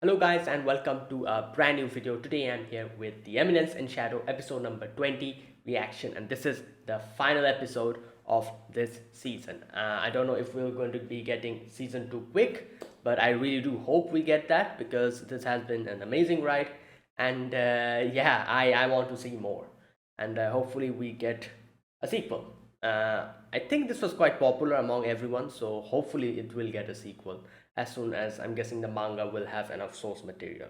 Hello guys and welcome to a brand new video. Today I'm here with the Eminence in Shadow episode number 20 reaction, and this is the final episode of this season. I don't know if we're going to be getting season 2 quick, but I really do hope we get that because this has been an amazing ride, and yeah, I want to see more, and hopefully we get a sequel. I think this was quite popular among everyone, so hopefully it will get a sequel as soon as I'm guessing the manga will have enough source material.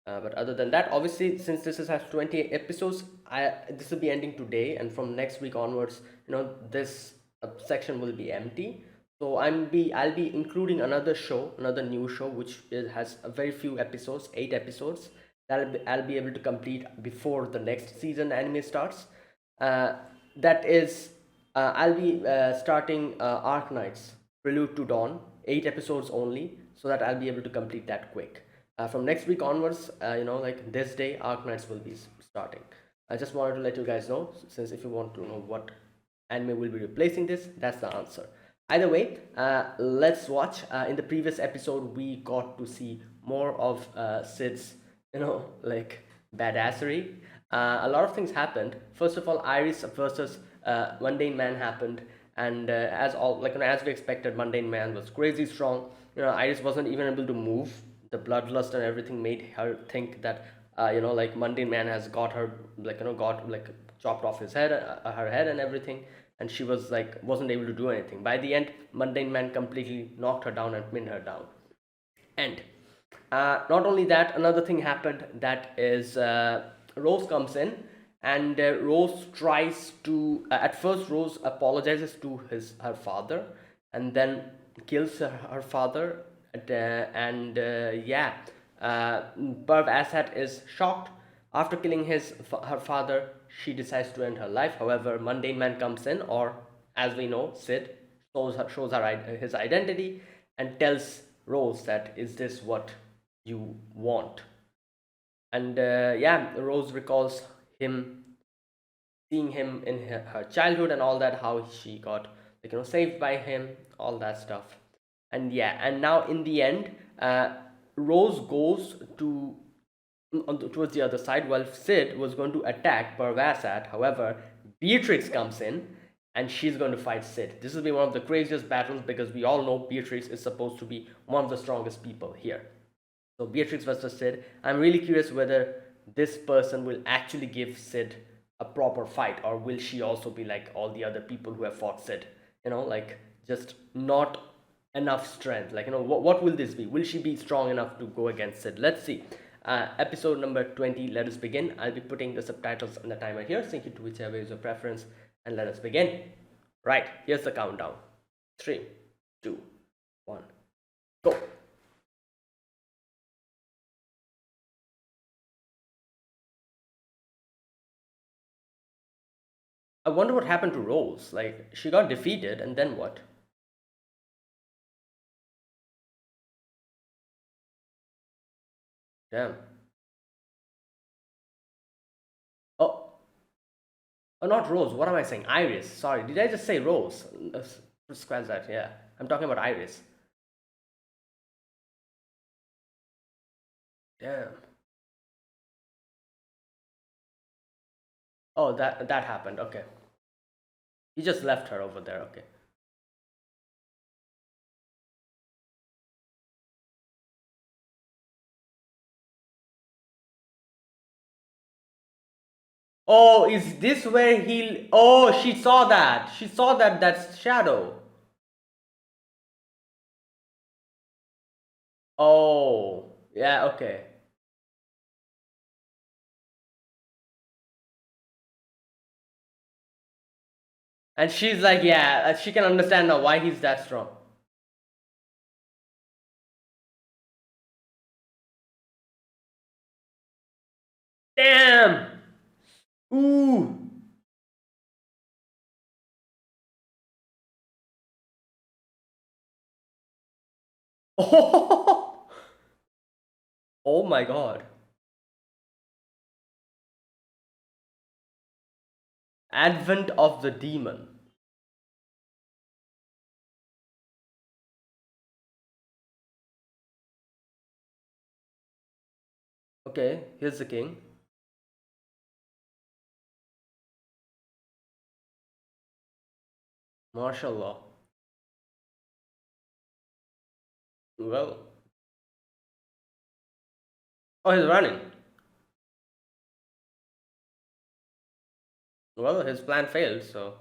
But other than that, obviously, since has 20 episodes, this will be ending today, and from next week onwards, this section will be empty. So I'll be including another show, another new show, which has a very few episodes, 8 episodes. I'll be able to complete before the next season anime starts. Uh, that is, I'll be starting Arc Knights Prelude to Dawn, 8 episodes only, so that I'll be able to complete that quick. From next week onwards, like this day, Arc Knights will be starting. I just wanted to let you guys know, since if you want to know what anime will be replacing this, that's the answer. Either way, let's watch. In the previous episode, we got to see more of Sid's, like badassery. A lot of things happened. First of all, Iris versus Mundane Man happened, and as we expected, Mundane Man was crazy strong. Iris wasn't even able to move. The bloodlust and everything made her think that like Mundane Man has got her, got like chopped off her head and everything, and she was like wasn't able to do anything. By the end, Mundane Man completely knocked her down and pinned her down. And not only that, another thing happened, that is Rose comes in, and Rose tries to at first Rose apologizes to her father, and then kills her father. And yeah, Perv Assad is shocked. After killing her father, she decides to end her life. However, Mundane Man comes in, or as we know, Sid shows his identity and tells Rose that, is this what you want? And yeah, Rose recalls him, seeing him in her childhood and all that, how she got saved by him, all that stuff. And yeah, and now in the end, Rose goes to towards the other side, while Sid was going to attack Parvasat. However, Beatrix comes in and she's going to fight Sid. This will be one of the craziest battles because we all know Beatrix is supposed to be one of the strongest people here. So Beatrix versus Sid. I'm really curious whether this person will actually give Sid a proper fight, or will she also be like all the other people who have fought Sid? Like just not enough strength. Like, what will this be? Will she be strong enough to go against Sid? Let's see. Episode number 20, let us begin. I'll be putting the subtitles on the timer here, sync it to whichever is your preference, and let us begin. Right, here's the countdown. 3, 2, 1, go. I wonder what happened to Rose. Like, she got defeated, and then what? Damn. Oh, oh, not Rose. What am I saying? Iris. Sorry, did I just say Rose? Scratch that. Yeah, I'm talking about Iris. Damn. Oh, that happened. Okay. He just left her over there. Okay. Oh, is this where he? Oh, she saw that. She saw that's shadow. Oh, yeah. Okay. And she's like, yeah, she can understand now why he's that strong. Damn. Ooh. Oh. Oh my god. Advent of the demon. Okay, here's the king. Martial law. Well, oh, he's running. Well, his plan failed, so.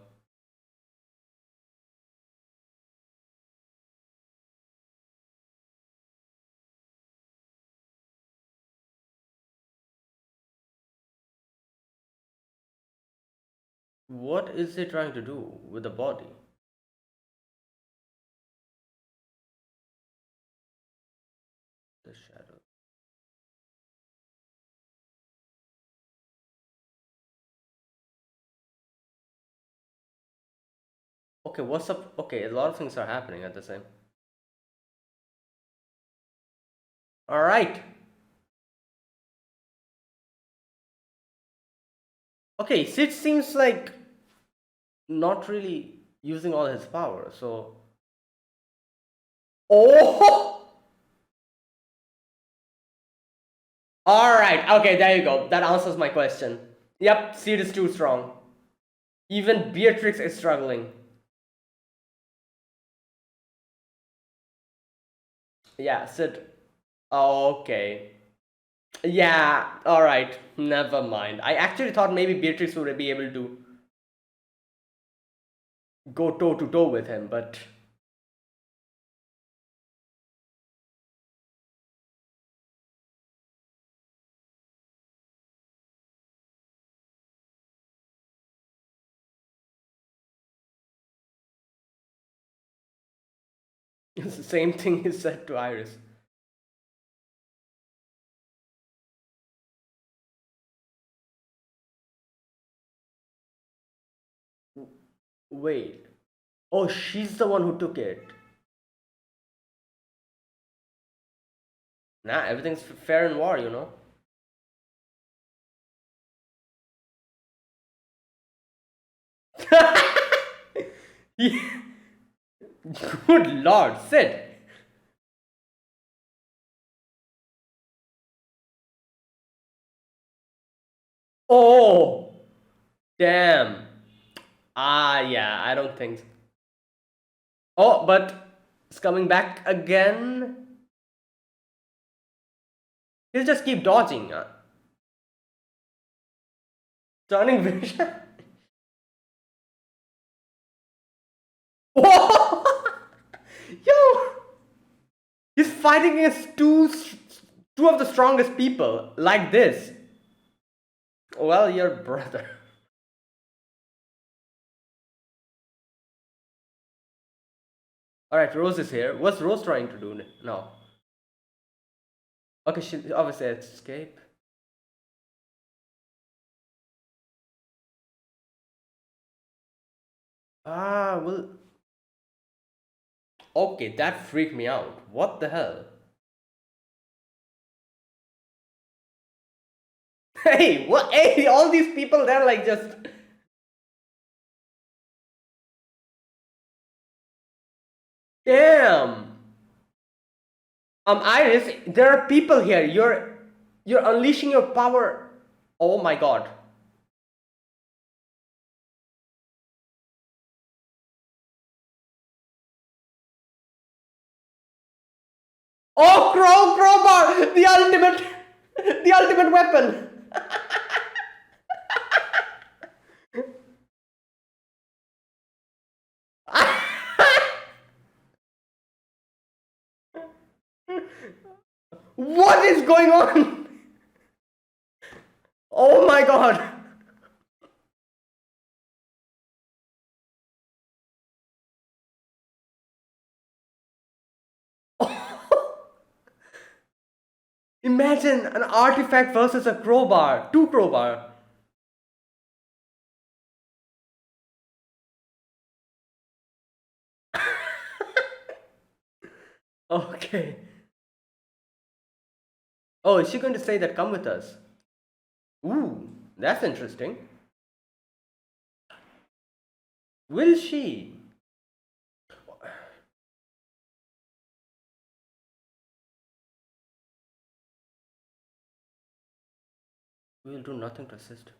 What is he trying to do with the body? The shadow. Okay, what's up? Okay, a lot of things are happening at the same. All right. Okay, Sid seems like not really using all his power, so. Oh! All right. Okay, there you go. That answers my question. Yep, Sid is too strong. Even Beatrix is struggling. Yeah, Sid. Okay. Yeah, alright. Never mind. I actually thought maybe Beatrix would be able to go toe to toe with him, but. It's the same thing he said to Iris. Wait. Oh, she's the one who took it. Nah, everything's fair in war, you know? Good lord, Sid. Oh, damn. Ah, yeah, I don't think. Oh, but it's coming back again. He'll just keep dodging. Turning vision. Whoa! Yo! He's fighting against two of the strongest people like this. Well, your brother. Alright, Rose is here. What's Rose trying to do now? Okay, she obviously escape. Ah, well. Okay, that freaked me out. What the hell? Hey, what? Hey, all these people, they're like just. Damn! Iris, there are people here. You're unleashing your power. Oh my god. Oh, crowbar, the ultimate weapon. What is going on? Oh my god. Imagine an artifact versus a crowbar, two crowbar. Okay. Oh, is she going to say that come with us? Ooh, that's interesting. Will she? We will do nothing to assist.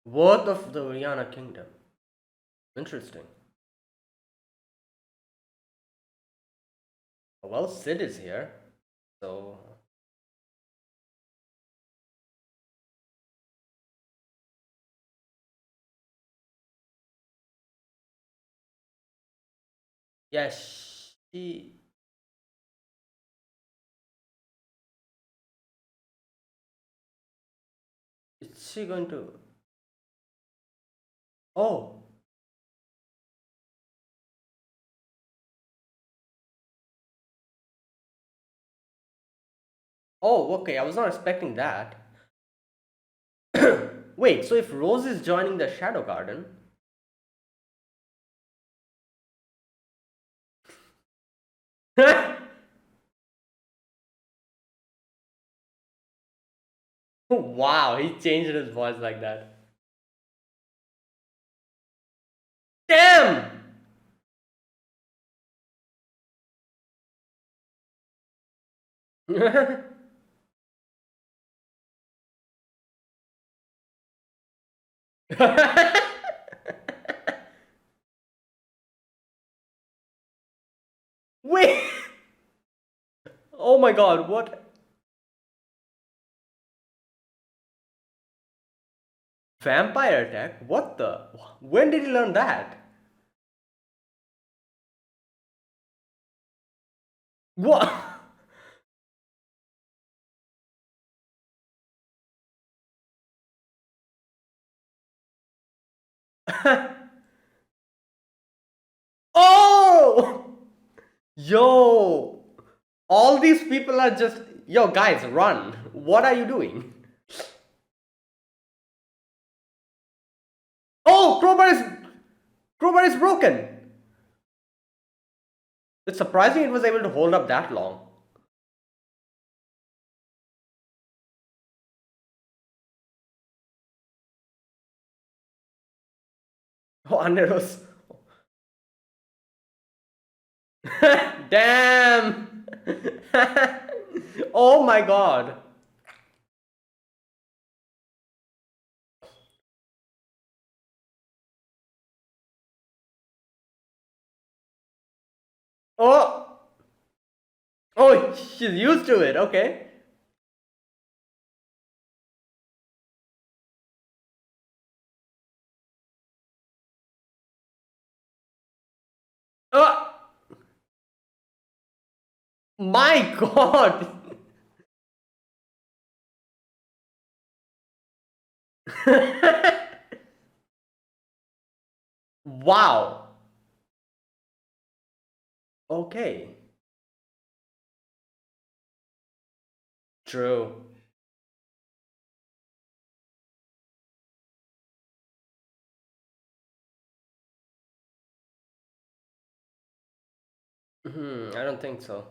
Worth of the Rihanna Kingdom. Interesting. Well, Sid is here. So. Yeah, she. Is she going to. Oh. Oh, okay. I was not expecting that. Wait, so if Rose is joining the Shadow Garden. Wow, he changed his voice like that. Damn! Wait! Oh my god, what? Vampire attack? What the? When did he learn that? What? Oh! Yo! All these people are just. Yo, guys, run. What are you doing? Oh! Crowbar is broken! It's surprising it was able to hold up that long. Oh, Aneros. Damn! Oh my god. Oh! Oh, she's used to it, okay. Oh! My god! Wow. Okay. True. I don't think so.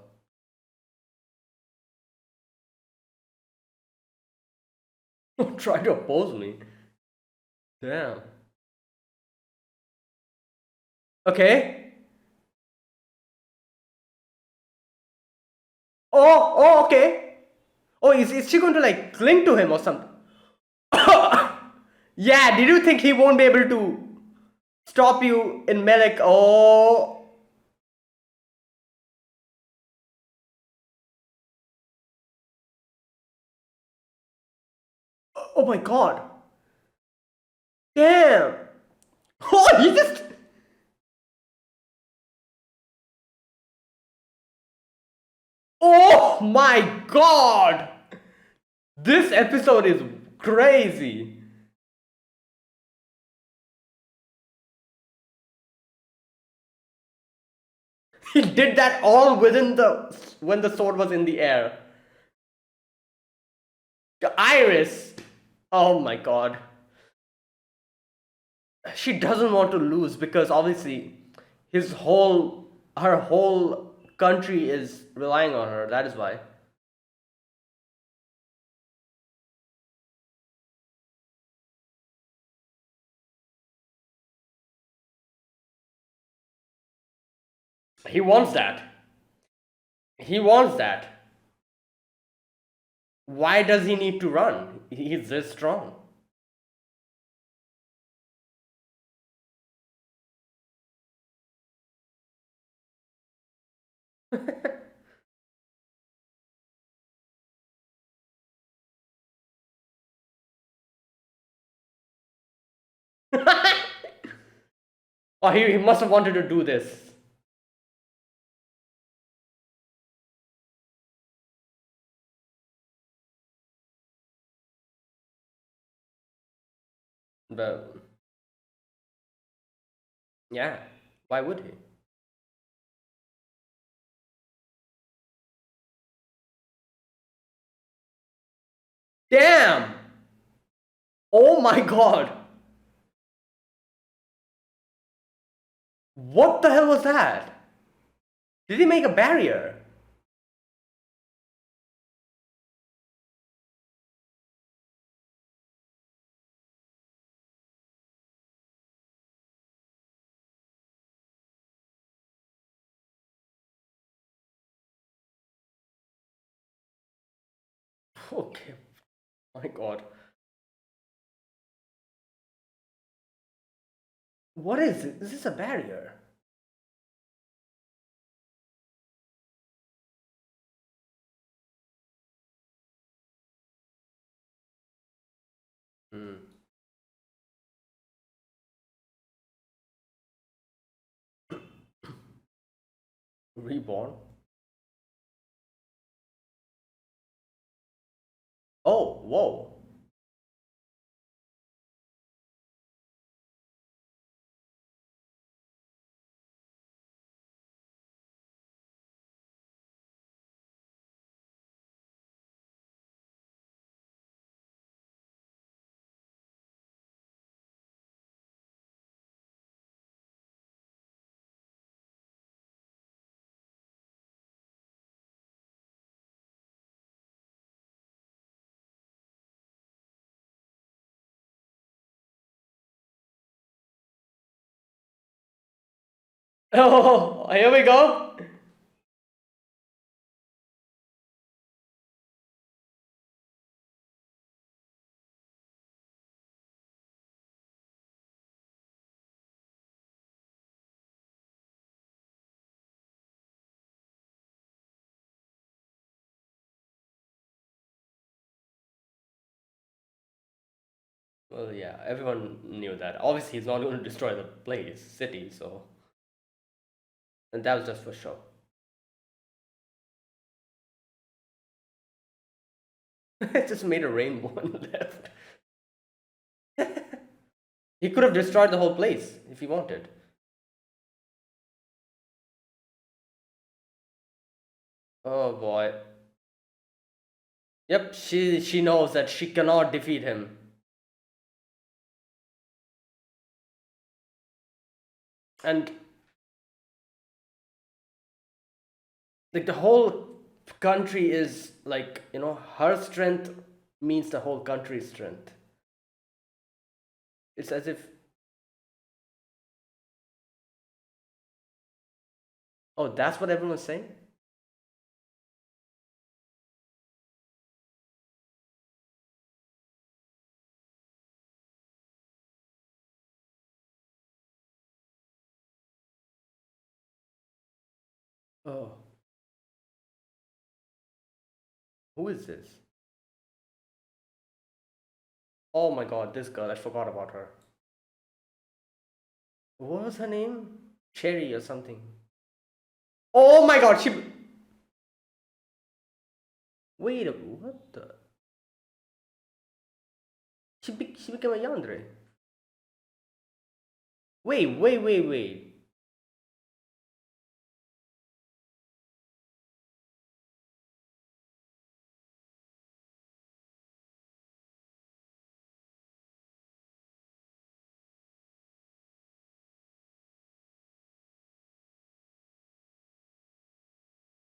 Try to oppose me. Damn. Okay. Oh, okay. Oh, is she going to like cling to him or something? Yeah, did you think he won't be able to stop you in Melek? Oh. Oh my god. Damn. Oh, he just. Oh my god. This episode is crazy. He did that all within the when the sword was in the air. The iris. Oh my god. She doesn't want to lose because obviously her whole country is relying on her. That is why. He wants that. He wants that. Why does he need to run? He's this strong. Oh, he must have wanted to do this. But yeah, why would he? Damn! Oh my god! What the hell was that? Did he make a barrier? Okay, my god. What is it? Is this a barrier? Hmm. Reborn? Oh, whoa. Oh, here we go. Well, yeah, everyone knew that. Obviously, he's not going to destroy the place, city, so. And that was just for show. It just made a rainbow and left. He could have destroyed the whole place if he wanted. Oh boy. Yep, she knows that she cannot defeat him. And like the whole country is like, her strength means the whole country's strength. It's as if, oh, that's what everyone was saying? Oh, who is this? Oh my god, this girl, I forgot about her. What was her name? Cherry or something. Oh my god, she. Wait, what the? She became a yandere. Wait.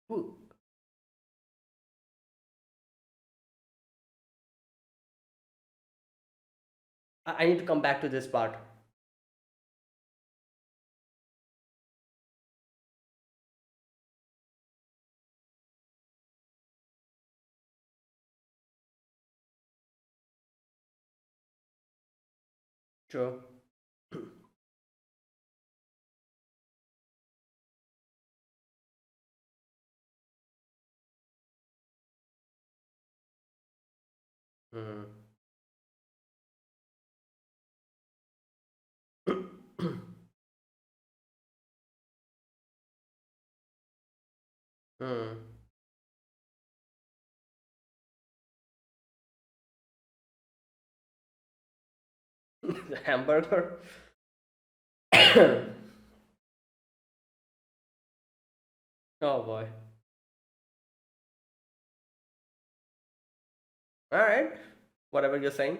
Who? I need to come back to this part. True. Hmm. Hmm. The hamburger. Oh boy. All right. Whatever you're saying.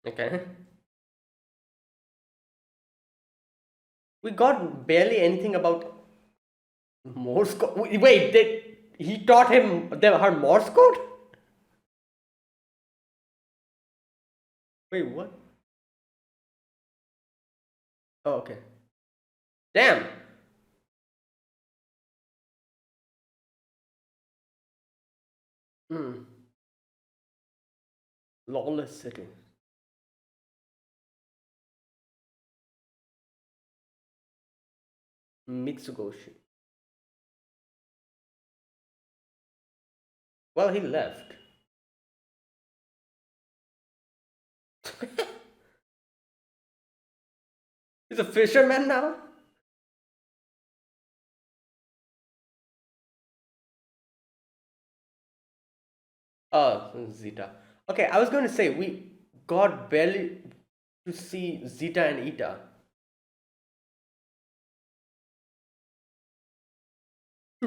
Okay. We got barely anything about Morse code. Wait, did he taught him her Morse code? Wait, what? Oh, okay. Damn. Hmm. Lawless city. Mitsugoshi. Well, he left. He's a fisherman now? Oh, Zeta. Okay, I was going to say we got barely to see Zeta and Eta.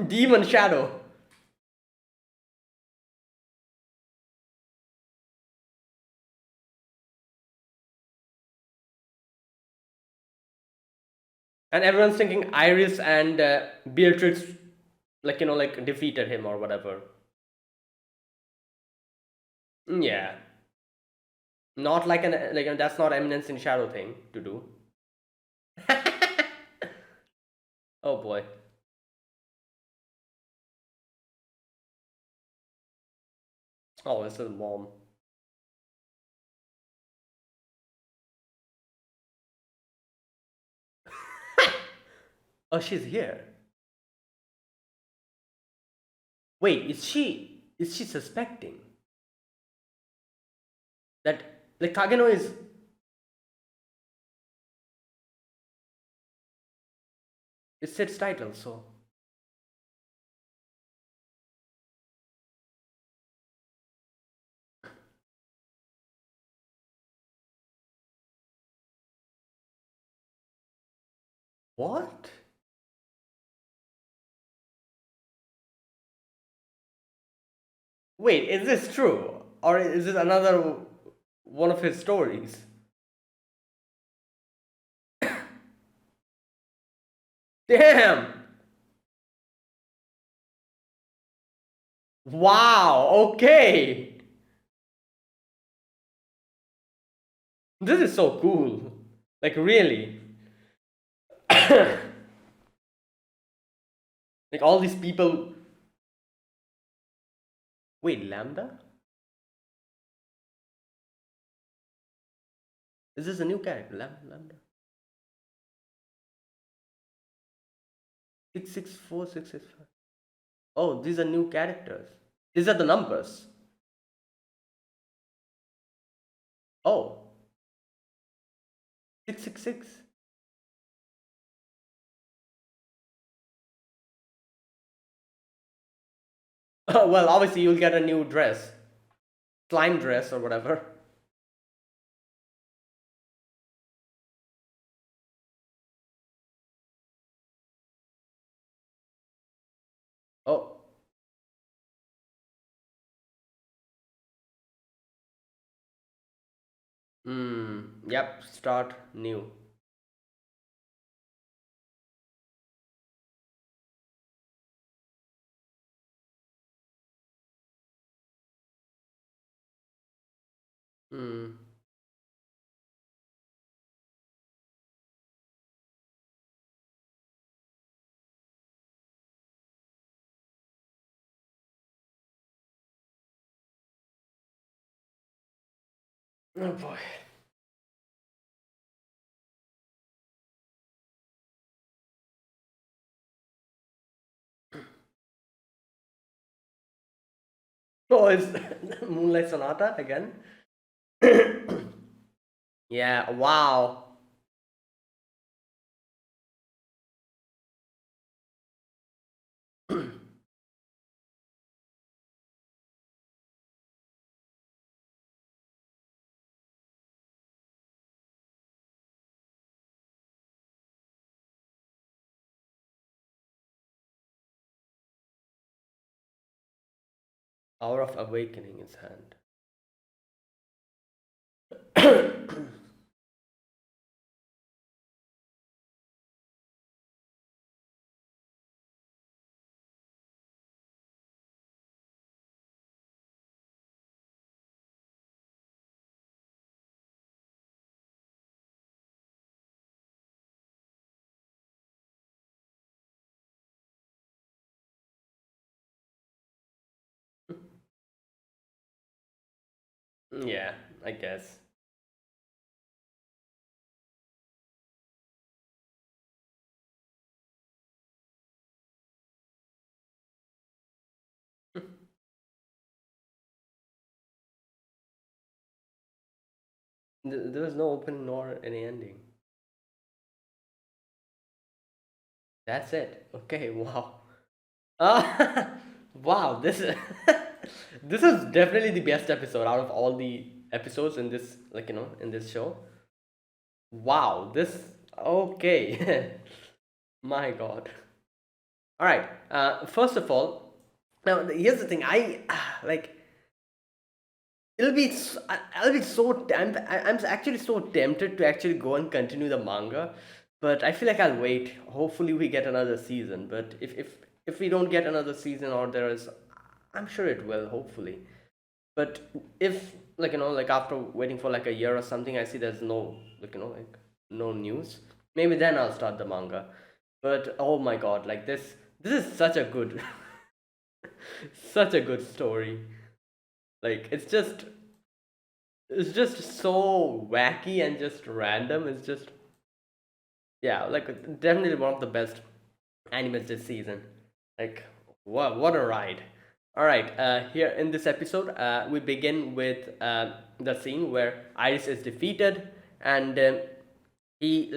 Demon Shadow. And everyone's thinking Iris and Beatrix, like, like defeated him or whatever. Yeah. Not like that's not Eminence in Shadow thing to do. Oh boy. Oh, it's his mom. Oh, she's here. Wait, is she suspecting that like Kageno is Sid's title? So what? Wait, is this true or is this another one of his stories? Damn! Wow. Okay. This is so cool. Like really. Like all these people. Wait, Lambda? Is this a new character? Lambda? 664665. Oh, these are new characters. These are the numbers. Oh, 666. Oh, well, obviously you'll get a new dress. Slime dress or whatever. Oh. Yep, start new. Hmm. Oh boy. Oh, it's Moonlight Sonata again. Yeah, wow. Hour of Awakening is hand. Yeah, I guess. There was no opening nor any ending. That's it. Okay, wow. Wow, this is this is definitely the best episode out of all the episodes in this, in this show. Wow, this okay. My God. All right. First of all, now here's the thing. I like I'll be so tempted. I'm actually so tempted to actually go and continue the manga, but I feel like I'll wait. Hopefully, we get another season. But if we don't get another season, or there is, I'm sure it will. Hopefully, but if like after waiting for like a year or something, I see there's no no news. Maybe then I'll start the manga. But oh my God, like this is such a good such a good story. Like it's just so wacky and just random. It's just, yeah, like definitely one of the best animes this season. Like what a ride. All right, here in this episode, we begin with the scene where Iris is defeated, and he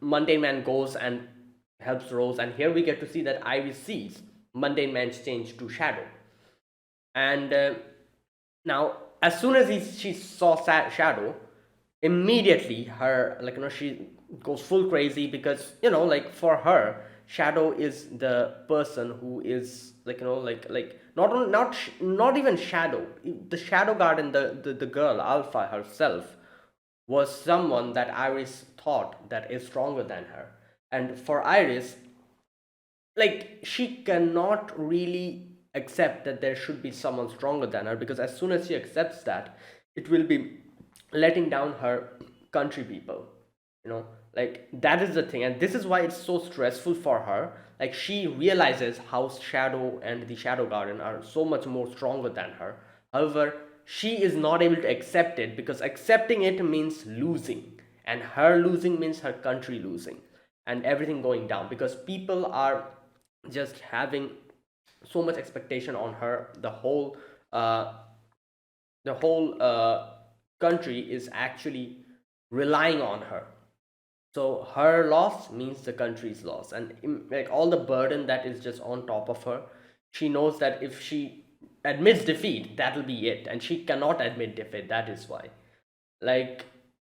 Mundane Man goes and helps Rose, and here we get to see that Iris sees Mundane Man's change to Shadow, and now, as soon as she saw Shadow, immediately her she goes full crazy because for her, Shadow is the person who is not even Shadow, the Shadow Garden, the girl Alpha herself was someone that Iris thought that is stronger than her, and for Iris, like she cannot really accept that there should be someone stronger than her, because as soon as she accepts that, it will be letting down her country people, like that is the thing, and this is why it's so stressful for her. Like she realizes how Shadow and the Shadow Garden are so much more stronger than her. However, she is not able to accept it, because accepting it means losing, and her losing means her country losing, and everything going down, because people are just having so much expectation on her. Uh, the whole country is actually relying on her. So her loss means the country's loss, and like all the burden that is just on top of her, she knows that if she admits defeat, that'll be it, and she cannot admit defeat. That is why, like,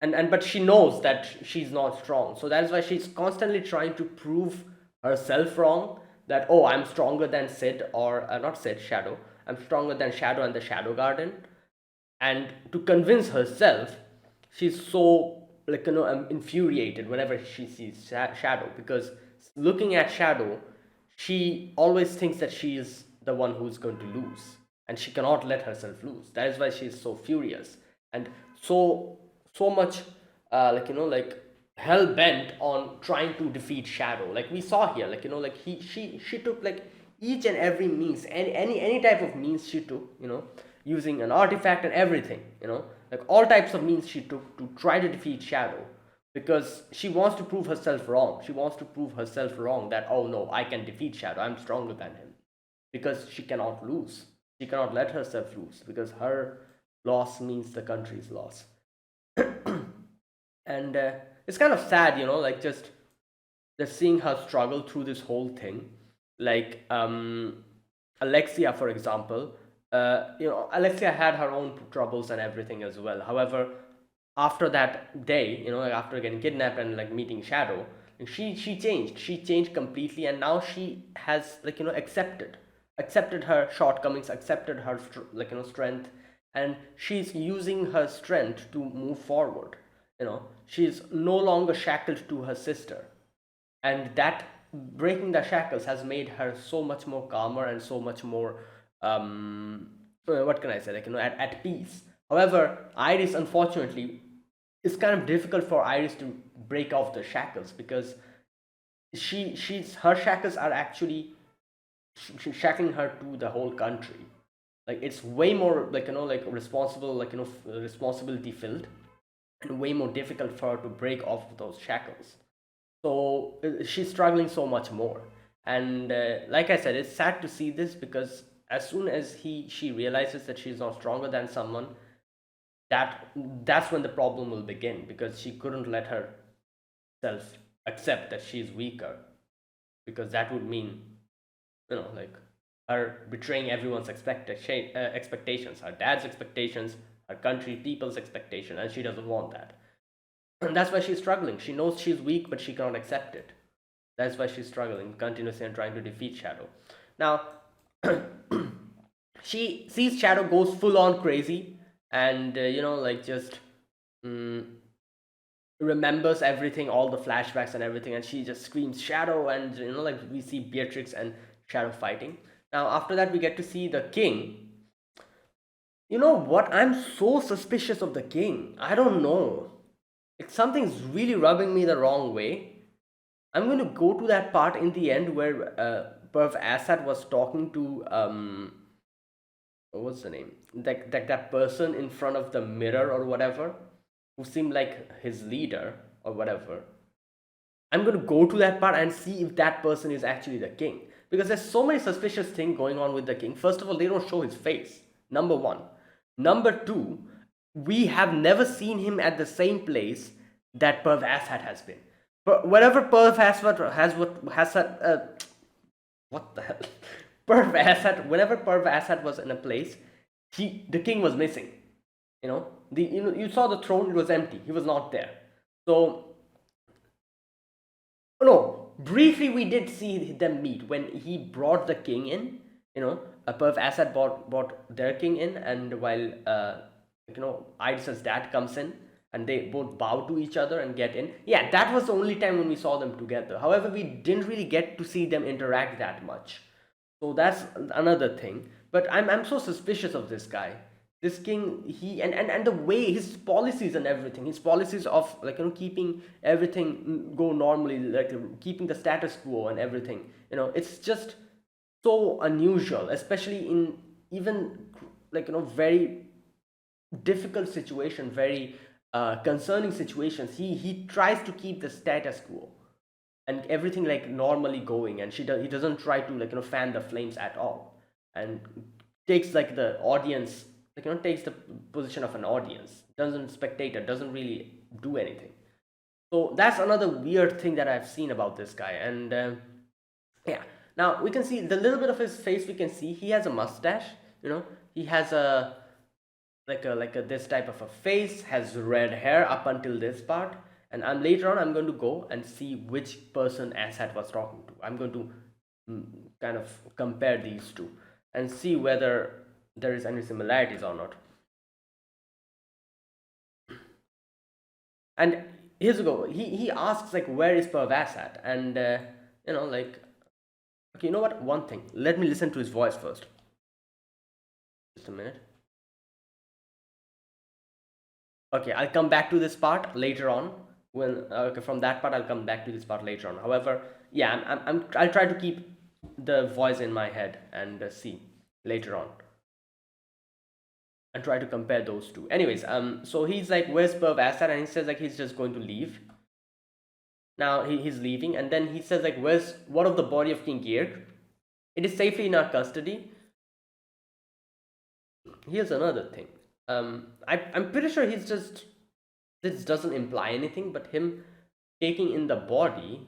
and but she knows that she's not strong, so that's why she's constantly trying to prove herself wrong. That, oh, I'm stronger than Sid, or not Sid, Shadow. I'm stronger than Shadow and the Shadow Garden. And to convince herself, she's so infuriated whenever she sees Shadow, because looking at Shadow, she always thinks that she is the one who's going to lose, and she cannot let herself lose. That is why she's so furious, and so much hell bent on trying to defeat Shadow. Like we saw here, like she took like each and every means, any type of means she took, using an artifact and everything, like all types of means she took to try to defeat Shadow, because she wants to prove herself wrong. She wants to prove herself wrong that, oh no, I can defeat Shadow, I'm stronger than him. Because she cannot lose. She cannot let herself lose, because her loss means the country's loss. And it's kind of sad, like just seeing her struggle through this whole thing. Like Alexia, for example, Alexia had her own troubles and everything as well. However, after that day, like after getting kidnapped and like meeting Shadow, she changed. She changed completely, and now she has like accepted her shortcomings, accepted her strength, and she's using her strength to move forward. She's no longer shackled to her sister, and that breaking the shackles has made her so much more calmer and so much more what can I say, at peace. However, Iris, unfortunately, it's kind of difficult for Iris to break off the shackles, because she's her shackles are actually shackling her to the whole country. Like it's way more responsible, responsibility filled, and way more difficult for her to break off those shackles. So she's struggling so much more. And like I said, it's sad to see this, because as soon as she realizes that she's not stronger than someone, that's when the problem will begin, because she couldn't let herself accept that she's weaker, because that would mean like her betraying everyone's expectations, her dad's expectations, her country people's expectation, and she doesn't want that. And that's why she's struggling. She knows she's weak, but she cannot accept it. That's why she's struggling continuously and trying to defeat Shadow. Now, she sees Shadow goes full on crazy, and just mm, remembers everything, all the flashbacks and everything, and she just screams Shadow, and we see Beatrix and Shadow fighting. Now, after that, we get to see the king. You know what? I'm so suspicious of the king. I don't know. Like something's really rubbing me the wrong way. I'm going to go to that part in the end where Perv Assad was talking to what's the name? That person in front of the mirror or whatever, who seemed like his leader or whatever. I'm going to go to that part and see if that person is actually the king, because there's so many suspicious things going on with the king. First of all, they don't show his face. Number one. Number two, we have never seen him at the same place that Perv Assad has been. But whenever Perv Assad what the hell? Perv Assad, whenever Perv Assad was in a place, the king was missing. You saw the throne, it was empty. He was not there. So no, briefly we did see them meet when he brought the king in. Perv Assad brought their king in, and while Iris's dad comes in, and they both bow to each other and get in. Yeah, that was the only time when we saw them together. However, we didn't really get to see them interact that much. So that's another thing. But I'm so suspicious of this guy. This king, he and the way his policies and everything, his policies of keeping everything go normally, keeping the status quo and everything. It's just so unusual, especially in even very difficult situation, very concerning situations. He tries to keep the status quo and everything normally going, and he doesn't try to fan the flames at all, and takes the audience, takes the position of an audience, doesn't spectator, doesn't really do anything. So that's another weird thing that I've seen about this guy. And yeah, now we can see the little bit of his face. We can see he has a mustache. He has a this type of a face, has red hair up until this part. And later on I'm going to go and see which person Assad was talking to. I'm going to kind of compare these two and see whether there is any similarities or not. And here's we go. He asks where is Perv Assad, and okay, you know what, one thing, let me listen to his voice first. Just a minute. Okay, I'll come back to this part later on. When okay, from that part I'll come back to this part later on. However, yeah, I'll try to keep the voice in my head and see later on. and try to compare those two. Anyways, so he's like, "Where's Perv Assad?" And he says like he's just going to leave. Now he's leaving, and then he says like, "Where's what of the body of King Georg? It is safely in our custody." Here's another thing. I'm pretty sure he's just this doesn't imply anything, but him taking in the body.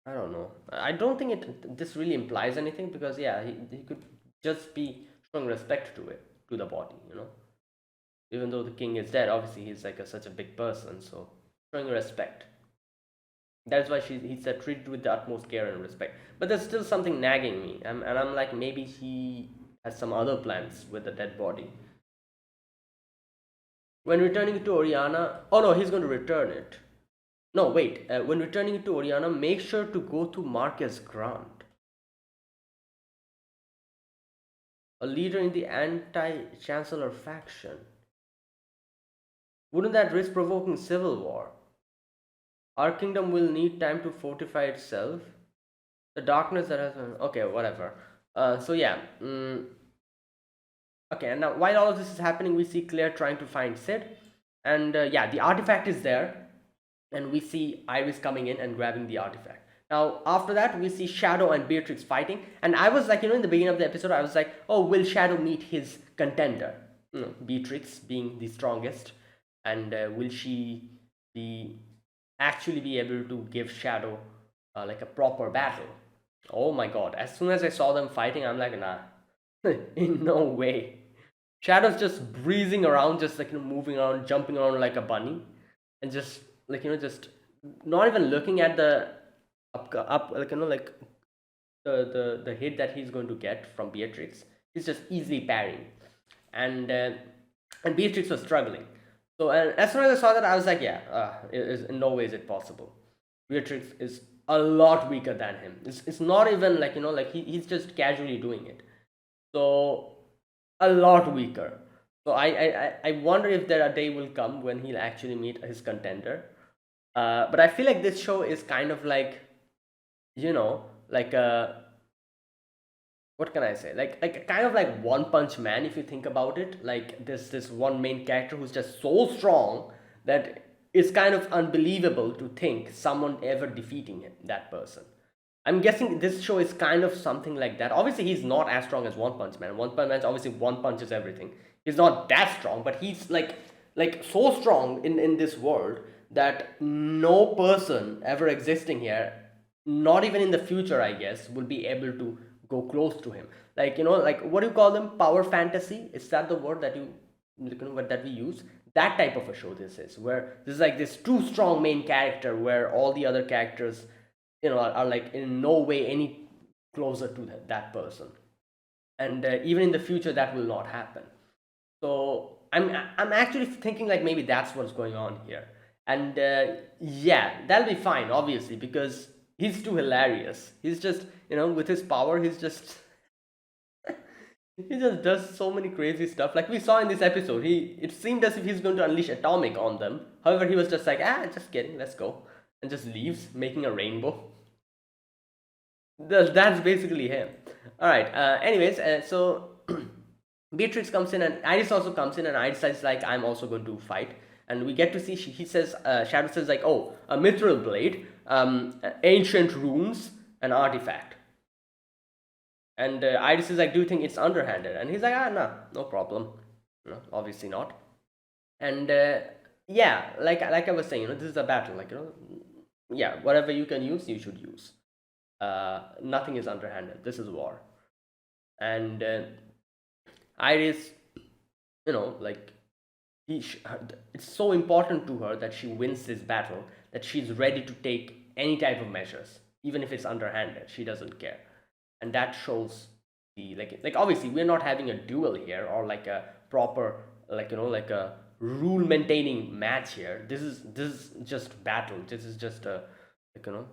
I don't know. I don't think this really implies anything because yeah, he could just be showing respect to it, to the body, you know. Even though the king is dead, obviously he's like such a big person, so showing respect. That's why he said treated with the utmost care and respect. But there's still something nagging me, and I'm like maybe he has some other plans with the dead body. When returning to Oriana, oh no, he's going to return it. No, wait. When returning to Oriana, make sure to go to Marquez Grant, a leader in the anti-chancellor faction. Wouldn't that risk provoking civil war? Our kingdom will need time to fortify itself. The darkness that has okay, whatever. So yeah. Okay, and now while all of this is happening, we see Claire trying to find Sid, and yeah, the artifact is there, and we see Iris coming in and grabbing the artifact. Now, after that, we see Shadow and Beatrix fighting, and I was like, you know, in the beginning of the episode, I was like, oh, will Shadow meet his contender? You know, Beatrix being the strongest, and will she be actually be able to give Shadow like a proper battle? Oh my god, as soon as I saw them fighting, I'm like, nah, in no way. Shadow's just breezing around, just like, you know, moving around, jumping around like a bunny, and just like, you know, just not even looking at the up like, you know, like the hit that he's going to get from Beatrix. He's just easily parrying, and Beatrix was struggling. So and as soon as I saw that, I was like, yeah, in no way is it possible. Beatrix is a lot weaker than him. It's not even like, you know, like he's just casually doing it. So a lot weaker. So I wonder if there a day will come when he'll actually meet his contender. But I feel like this show is kind of like, you know, like a what can I say? Like kind of like One Punch Man if you think about it. Like this one main character who's just so strong that it's kind of unbelievable to think someone ever defeating him, that person. I'm guessing this show is kind of something like that. Obviously, he's not as strong as One Punch Man. One Punch Man's obviously one punches everything. He's not that strong, but he's like so strong in this world that no person ever existing here, not even in the future, I guess, will be able to go close to him. Like, you know, like what do you call them? Power fantasy? Is that the word that that we use? That type of a show this is, where this is like this too strong main character, where all the other characters, you know, are like in no way any closer to that person, and even in the future that will not happen. So I'm actually thinking like maybe that's what's going on here, and yeah, that'll be fine obviously because he's too hilarious. He's just, you know, with his power, he's just he just does so many crazy stuff. Like we saw in this episode, he it seemed as if he's going to unleash atomic on them. However, he was just like, just kidding, let's go, and just leaves, making a rainbow. That's basically him. All right. Anyways, so Beatrix comes in and Iris also comes in, and Iris says like, I'm also going to fight. And we get to see he says Shadow says like, oh, a mithril blade, ancient runes, an artifact. And Iris is like, do you think it's underhanded? And he's like, no problem. No, obviously not. And yeah, like I was saying, you know, this is a battle. Like, you know, yeah, whatever you can use, you should use. Nothing is underhanded. This is war. And Iris, you know, like it's so important to her that she wins this battle that she's ready to take any type of measures, even if it's underhanded. She doesn't care, and that shows the like obviously we're not having a duel here or like a proper, like, you know, like a rule maintaining match here. This is just battle. This is just a, like, you know,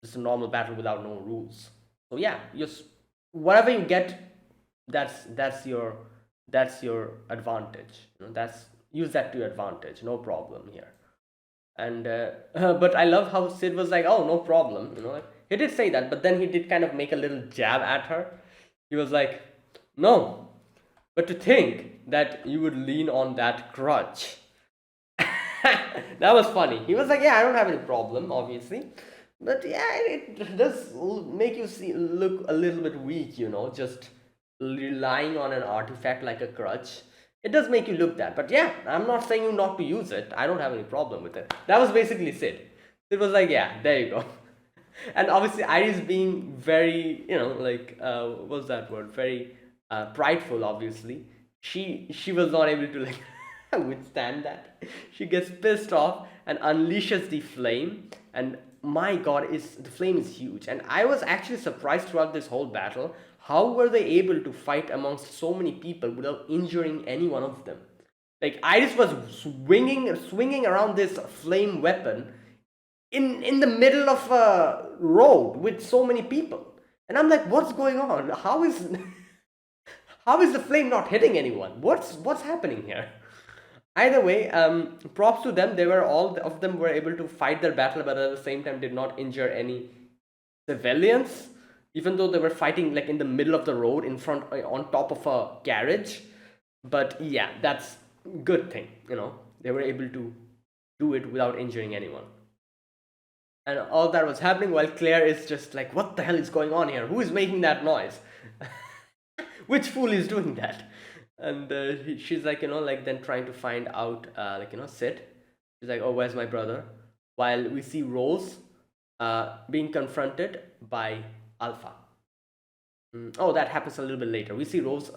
just a normal battle without no rules. So yeah, just whatever you get, that's your advantage. You know, that's use that to your advantage. No problem here. And but I love how Sid was like, oh, no problem. You know, like, he did say that, but then he did kind of make a little jab at her. He was like, no, But to think that you would lean on that crutch, that was funny. He was like, "Yeah, I don't have any problem, obviously, but yeah, it does make you look a little bit weak, just relying on an artifact like a crutch. It does make you look that, but yeah, I'm not saying you not to use it. I don't have any problem with it." That was basically Sid. It was like, "Yeah, there you go." And obviously, Iris being very, like, what's that word? Very prideful. Obviously, she was not able to like withstand that. She gets pissed off and unleashes the flame, and my god, is the flame is huge. And I was actually surprised throughout this whole battle, how were they able to fight amongst so many people without injuring any one of them? Like, Iris was swinging around this flame weapon in the middle of a road with so many people, and I'm like, what's going on? How is how is the flame not hitting anyone? What's happening here? Either way, props to them. They were all of them were able to fight their battle, but at the same time did not injure any civilians, even though they were fighting like in the middle of the road in front on top of a garage. But yeah, that's good thing. They were able to do it without injuring anyone. And all that was happening while Claire is just like, what the hell is going on here? Who is making that noise? Which fool is doing that? And she's like, like then trying to find out, like, Sid. She's like, oh, where's my brother? While we see Rose being confronted by Alpha. Oh, that happens a little bit later. We see Rose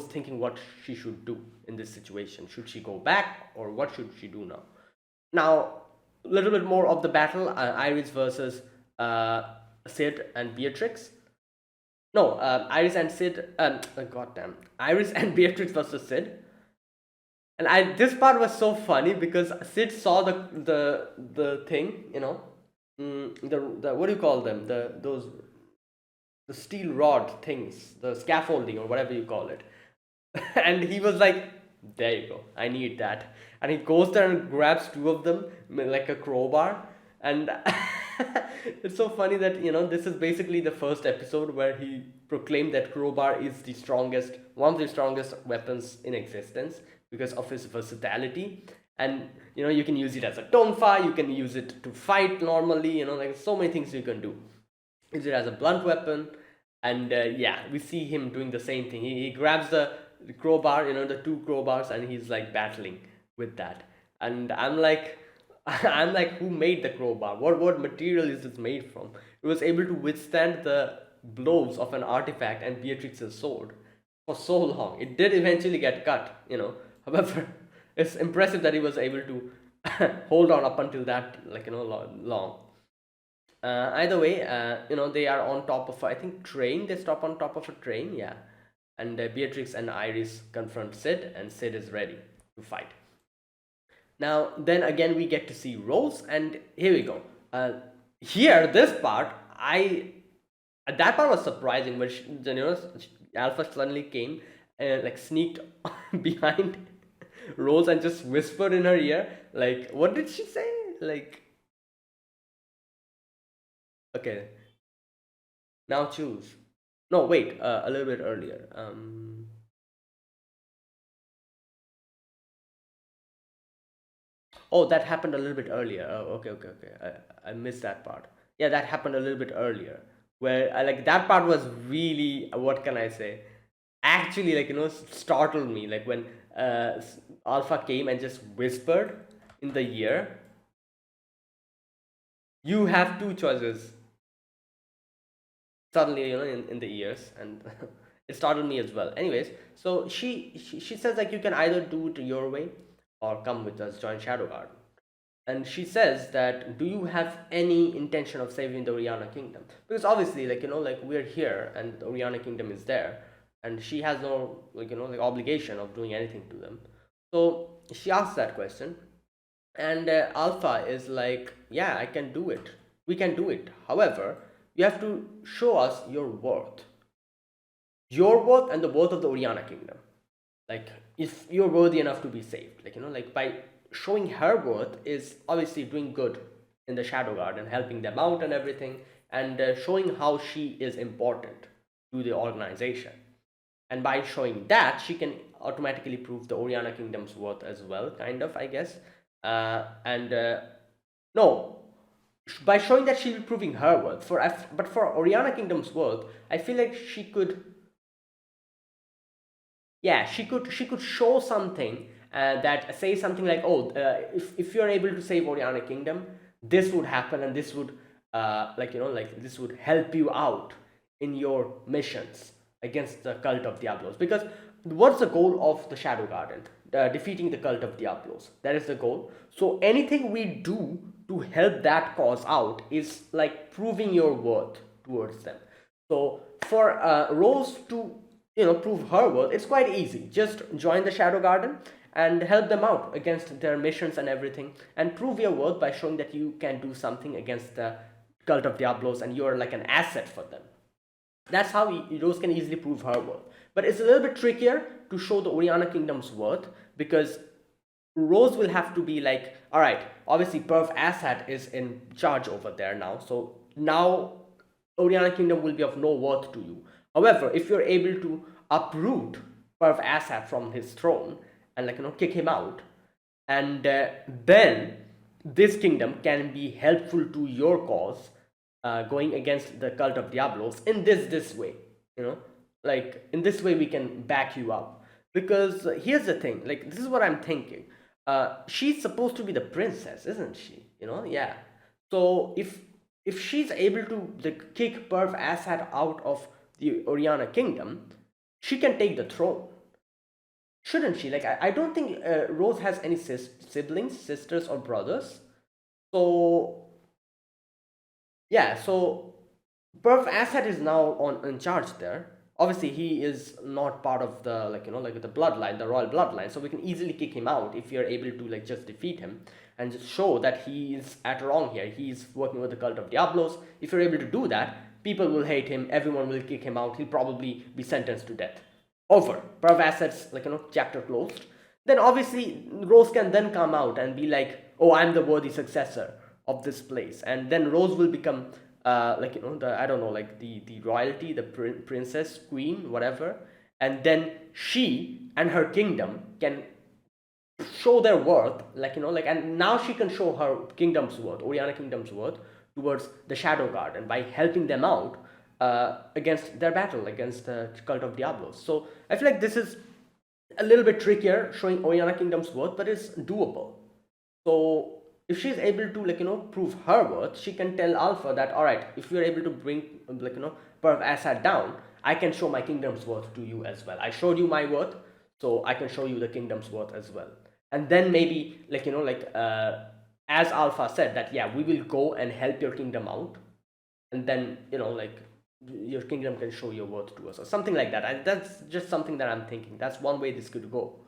thinking what she should do in this situation. Should she go back, or what should she do now? Now, a little bit more of the battle. Iris versus Sid and Beatrix. No, Iris and Sid. Goddamn, Iris and Beatrix versus Sid. And this part was so funny because Sid saw the thing, the what do you call them? The steel rod things, the scaffolding or whatever you call it. And he was like, there you go, I need that. And he goes there and grabs two of them like a crowbar. And it's so funny that, this is basically the first episode where he proclaimed that crowbar is one of the strongest weapons in existence because of his versatility. And you can use it as a tonfa, you can use it to fight normally, like so many things you can do. Use it as a blunt weapon. And yeah, we see him doing the same thing. He grabs the crowbar, the two crowbars, and he's like battling with that. And I'm like, who made the crowbar? What material is this made from? It was able to withstand the blows of an artifact and Beatrix's sword for so long. It did eventually get cut, However, it's impressive that he was able to hold on up until that, like, long. Either way, they are on top of, I think, train. They stop on top of a train, yeah. And Beatrix and Iris confront Sid, and Sid is ready to fight. Now, then again, we get to see Rose, and here we go. Here, this part, that part was surprising, but Alpha suddenly came and like sneaked behind Rose and just whispered in her ear, like, what did she say? Like, okay, now choose. No, wait, a little bit earlier. Oh, that happened a little bit earlier. Oh, okay. I missed that part. Yeah, that happened a little bit earlier. Where like that part was really, what can I say? Actually, like, startled me. Like when Alpha came and just whispered in the ear, you have two choices. Suddenly, in the ears, and it startled me as well. Anyways, so she says like, you can either do it your way or come with us, join Shadow Guard. And she says that, do you have any intention of saving the Oriana Kingdom? Because obviously, like, like we're here and the Oriana Kingdom is there, and she has no, like, like obligation of doing anything to them. So she asks that question, and Alpha is like, yeah, I can do it, we can do it. However, you have to show us your worth and the worth of the Oriana Kingdom. Like, if you're worthy enough to be saved, like, like by showing her worth is obviously doing good in the Shadow Guard and helping them out and everything, and showing how she is important to the organization. and by showing that, she can automatically prove the Oriana Kingdom's worth as well, kind of, I guess. And no, by showing that she'll be proving her worth. But for Oriana Kingdom's worth, I feel like she could, yeah, she could show something that says something like, oh, if you're able to save Oriana Kingdom, this would happen, and this would like this would help you out in your missions against the cult of Diablos. Because what's the goal of the Shadow Garden? Defeating the cult of Diablos, that is the goal. So anything we do to help that cause out is like proving your worth towards them. So for Rose to prove her worth, it's quite easy. Just join the Shadow Garden and help them out against their missions and everything, and prove your worth by showing that you can do something against the cult of Diablos and you're like an asset for them. That's how Rose can easily prove her worth. But it's a little bit trickier to show the Oriana Kingdom's worth, because Rose will have to be like, all right, obviously Perv Assad is in charge over there now, so now Oriana Kingdom will be of no worth to you. However, if you're able to uproot Perv Assad from his throne and kick him out, and then this kingdom can be helpful to your cause, going against the cult of Diablos in this way, like in this way we can back you up. Because here's the thing, like this is what I'm thinking. She's supposed to be the princess, isn't she? Yeah. So if she's able to like kick Perv Assad out of the Oriana Kingdom, she can take the throne, shouldn't she? Like I don't think Rose has any siblings, sisters, or brothers. So yeah, so Perv Assad is now on in charge there. Obviously, he is not part of the like the bloodline, the royal bloodline. So we can easily kick him out if you're able to like just defeat him and just show that he is at wrong here. He's working with the cult of Diablos. If you're able to do that, people will hate him. Everyone will kick him out. He'll probably be sentenced to death. Over. Perv Assad's chapter closed. Then obviously Rose can then come out and be like, oh, I'm the worthy successor of this place, and then Rose will become the, I don't know, like the royalty, the princess, queen, whatever, and then she and her kingdom can show their worth, and now she can show her kingdom's worth, Oriana Kingdom's worth, towards the Shadow Garden by helping them out against their battle against the cult of Diablos. So I feel like this is a little bit trickier, showing Oriana Kingdom's worth, but it's doable. So if she's able to prove her worth, she can tell Alpha that, all right, if you're able to bring Perv Assad down, I can show my kingdom's worth to you as well. I showed you my worth, so I can show you the kingdom's worth as well. And then maybe as Alpha said that, yeah, we will go and help your kingdom out, and then your kingdom can show your worth to us or something like that. That's just something that I'm thinking. That's one way this could go,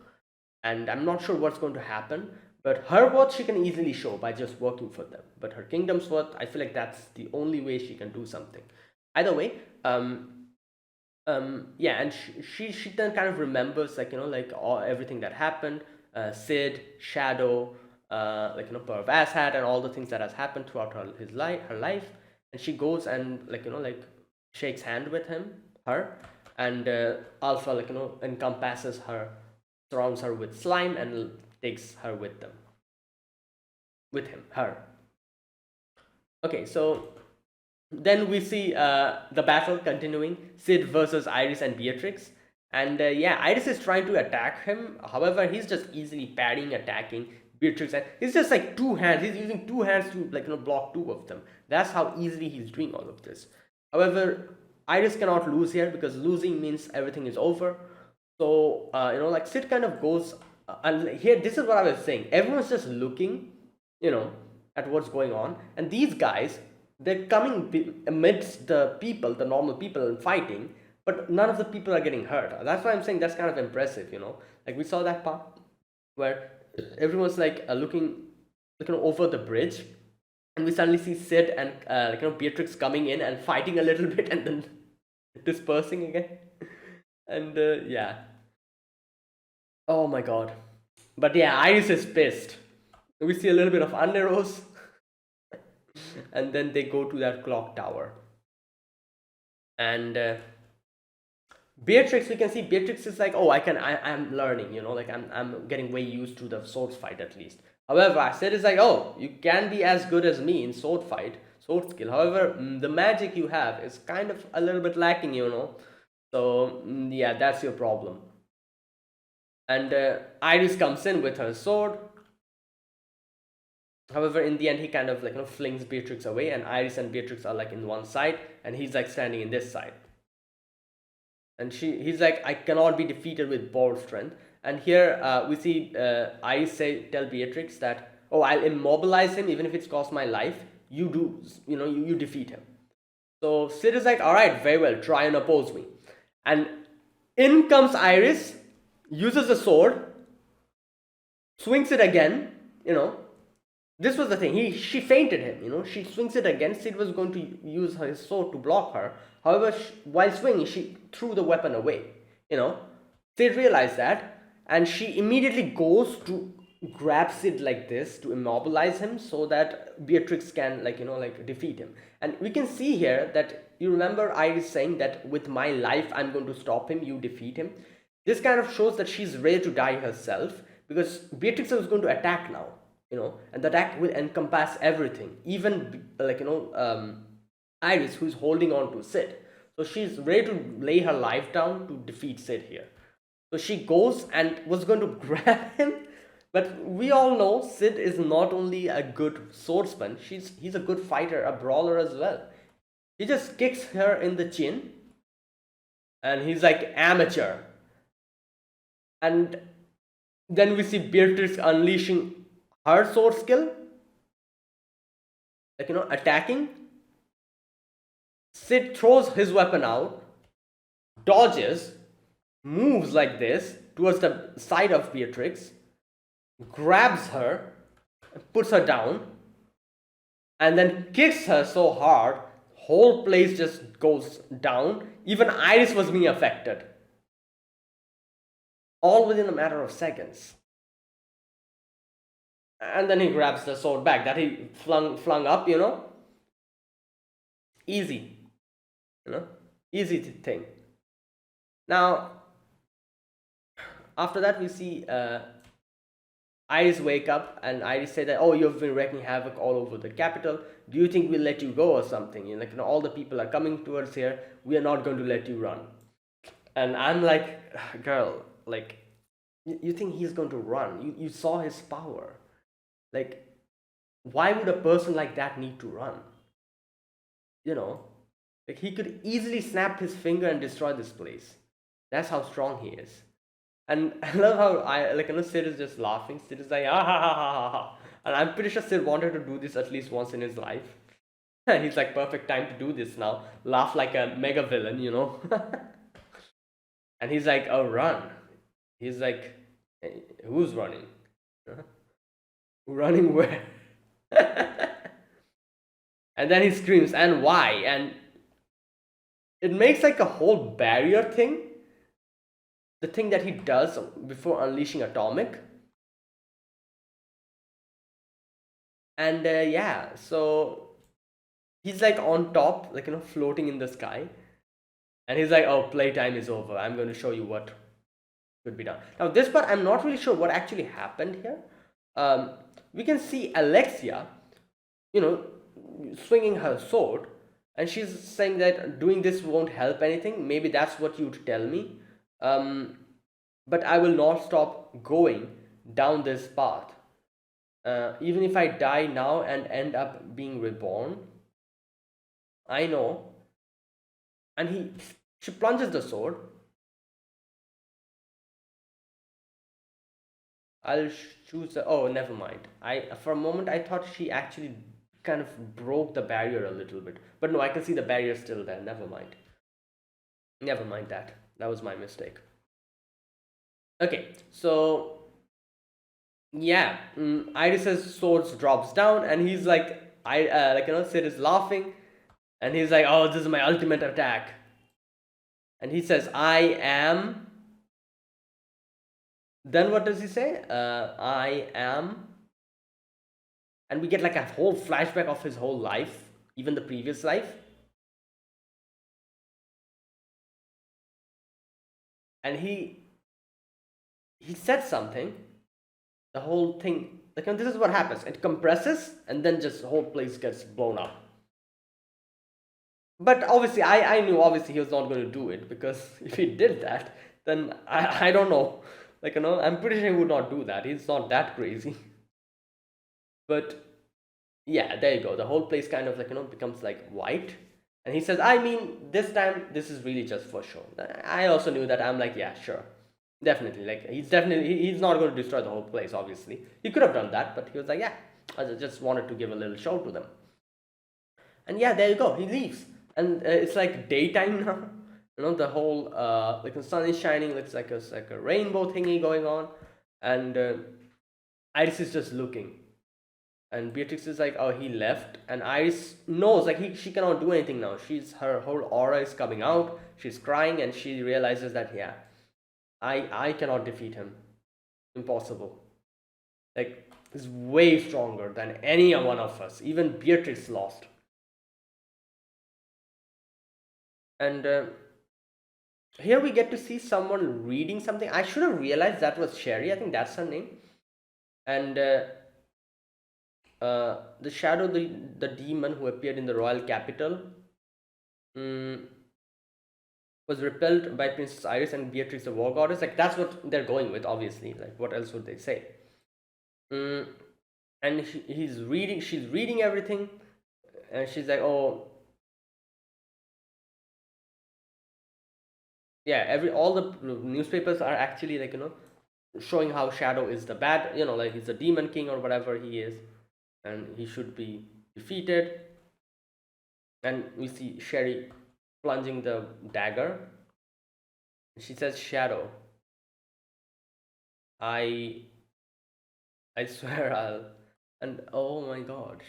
and I'm not sure what's going to happen. But her worth she can easily show by just working for them. But her kingdom's worth, I feel like that's the only way she can do something. Either way, yeah, and she then kind of remembers everything that happened, Sid, Shadow, Perv Assad, and all the things that has happened throughout her life, and she goes and shakes hand with her, and Alpha encompasses her, surrounds her with slime, and takes her with her. Okay, so then we see the battle continuing, Sid versus Iris and Beatrix. And yeah, Iris is trying to attack him. However, he's just easily parrying, attacking Beatrix, and it's just like two hands. He's using two hands to block two of them. That's how easily he's doing all of this. However, Iris cannot lose here, because losing means everything is over. So Sid kind of goes, and here this is what I was saying. Everyone's just looking, at what's going on, and these guys, they're coming amidst the people, the normal people, and fighting, but none of the people are getting hurt. That's why I'm saying that's kind of impressive. Like we saw that part where everyone's looking over the bridge, and we suddenly see Sid and Beatrix coming in and fighting a little bit, and then dispersing again. And yeah, oh my god. But yeah, Iris is pissed. We see a little bit of Underoath, and then they go to that clock tower. And Beatrix, we can see Beatrix is like, oh, I'm learning, like I'm getting way used to the sword fight at least. However, Sid is like, oh, you can be as good as me in sword fight, sword skill. However, the magic you have is kind of a little bit lacking. So yeah, that's your problem. And Iris comes in with her sword. However, in the end, he kind of like flings Beatrix away, and Iris and Beatrix are like in one side, and he's like standing in this side. And he's like, I cannot be defeated with borrowed strength. And here we see Iris tell Beatrix that, oh, I'll immobilize him even if it's cost my life. You do, you defeat him. So Sid is like, all right, very well, try and oppose me. And in comes Iris, uses the sword, swings it again. This was the thing. She fainted him. She swings it again. Sid was going to use his sword to block her. However, while swinging, she threw the weapon away. Sid realized that, and she immediately goes to grab Sid like this to immobilize him so that Beatrix can defeat him. And we can see here that you remember Iris saying that with my life I'm going to stop him, you defeat him. This kind of shows that she's ready to die herself, because Beatrix is going to attack now. And the attack will encompass everything, even Iris, who's holding on to Sid. So she's ready to lay her life down to defeat Sid here. So she goes and was going to grab him, but we all know Sid is not only a good swordsman, he's a good fighter, a brawler as well. He just kicks her in the chin, and he's like, amateur. And then we see Beatrix unleashing her sword skill, attacking. Sid throws his weapon out, dodges, moves like this towards the side of Beatrix, grabs her, puts her down, and then kicks her so hard, whole place just goes down. Even Iris was being affected. All within a matter of seconds. And then he grabs the sword back that he flung up. Easy. Easy thing. Now, after that, we see Iris wake up, and Iris say that, oh, you've been wreaking havoc all over the capital. Do you think we'll let you go or something? All the people are coming towards here. We are not going to let you run. And I'm like, girl, you think he's going to run? You saw his power. Why would a person like that need to run? He could easily snap his finger and destroy this place. That's how strong he is. And I love how Sid is just laughing. Sid is like, ah ha ha ha ha. And I'm pretty sure Sid wanted to do this at least once in his life. He's like, perfect time to do this now. Laugh like a mega villain. And he's like, oh, run. He's like, hey, who's running? Running where? And then he screams, and why? And it makes like a whole barrier thing. The thing that he does before unleashing Atomic. And yeah, so he's like on top, floating in the sky. And he's like, oh, playtime is over. I'm going to show you what could be done. Now, this part, I'm not really sure what actually happened here. We can see Alexia, swinging her sword, and she's saying that doing this won't help anything. Maybe that's what you'd tell me. But I will not stop going down this path. Even if I die now and end up being reborn, I know. And she plunges the sword. I'll choose the. Oh, never mind. For a moment I thought she actually kind of broke the barrier a little bit, but no, I can see the barrier still there. Never mind. Never mind that. That was my mistake. Okay, so yeah, Iris's sword drops down, and he's like, Sid is laughing, and he's like, oh, this is my ultimate attack, and he says, I am. Then what does he say? I am. And we get like a whole flashback of his whole life, even the previous life. and he said something. The whole thing, like, and this is what happens. It compresses, and then just the whole place gets blown up. But obviously, I knew obviously he was not going to do it, because if he did that, then I don't know. Like, I'm pretty sure he would not do that. He's not that crazy. But yeah, there you go. The whole place kind of like, becomes like white. And he says, I mean, this time, this is really just for show. I also knew that. I'm like, yeah, sure. Definitely. Like, he's not going to destroy the whole place, obviously. He could have done that, but he was like, yeah, I just wanted to give a little show to them. And yeah, there you go. He leaves. And it's like daytime now. The whole, like, the sun is shining. Looks like a rainbow thingy going on. And Iris is just looking. And Beatrix is like, oh, he left. And Iris knows, like, she cannot do anything now. Her whole aura is coming out. She's crying, and she realizes that, yeah, I cannot defeat him. Impossible. Like, he's way stronger than any one of us. Even Beatrix lost. And here we get to see someone reading something. I should have realized that was Sherry. I think that's her name. And the shadow, the demon who appeared in the royal capital, mm, was repelled by Princess Iris and Beatrix, the war goddess. Like, that's what they're going with, obviously. Like, what else would they say? Mm, and he's reading. She's reading everything, and she's like, "Oh, yeah." All the newspapers are actually, like, showing how Shadow is the bad. Like, he's the demon king or whatever he is, and he should be defeated. And we see Sherry plunging the dagger. She says, "Shadow, I I swear I'll." And oh my God,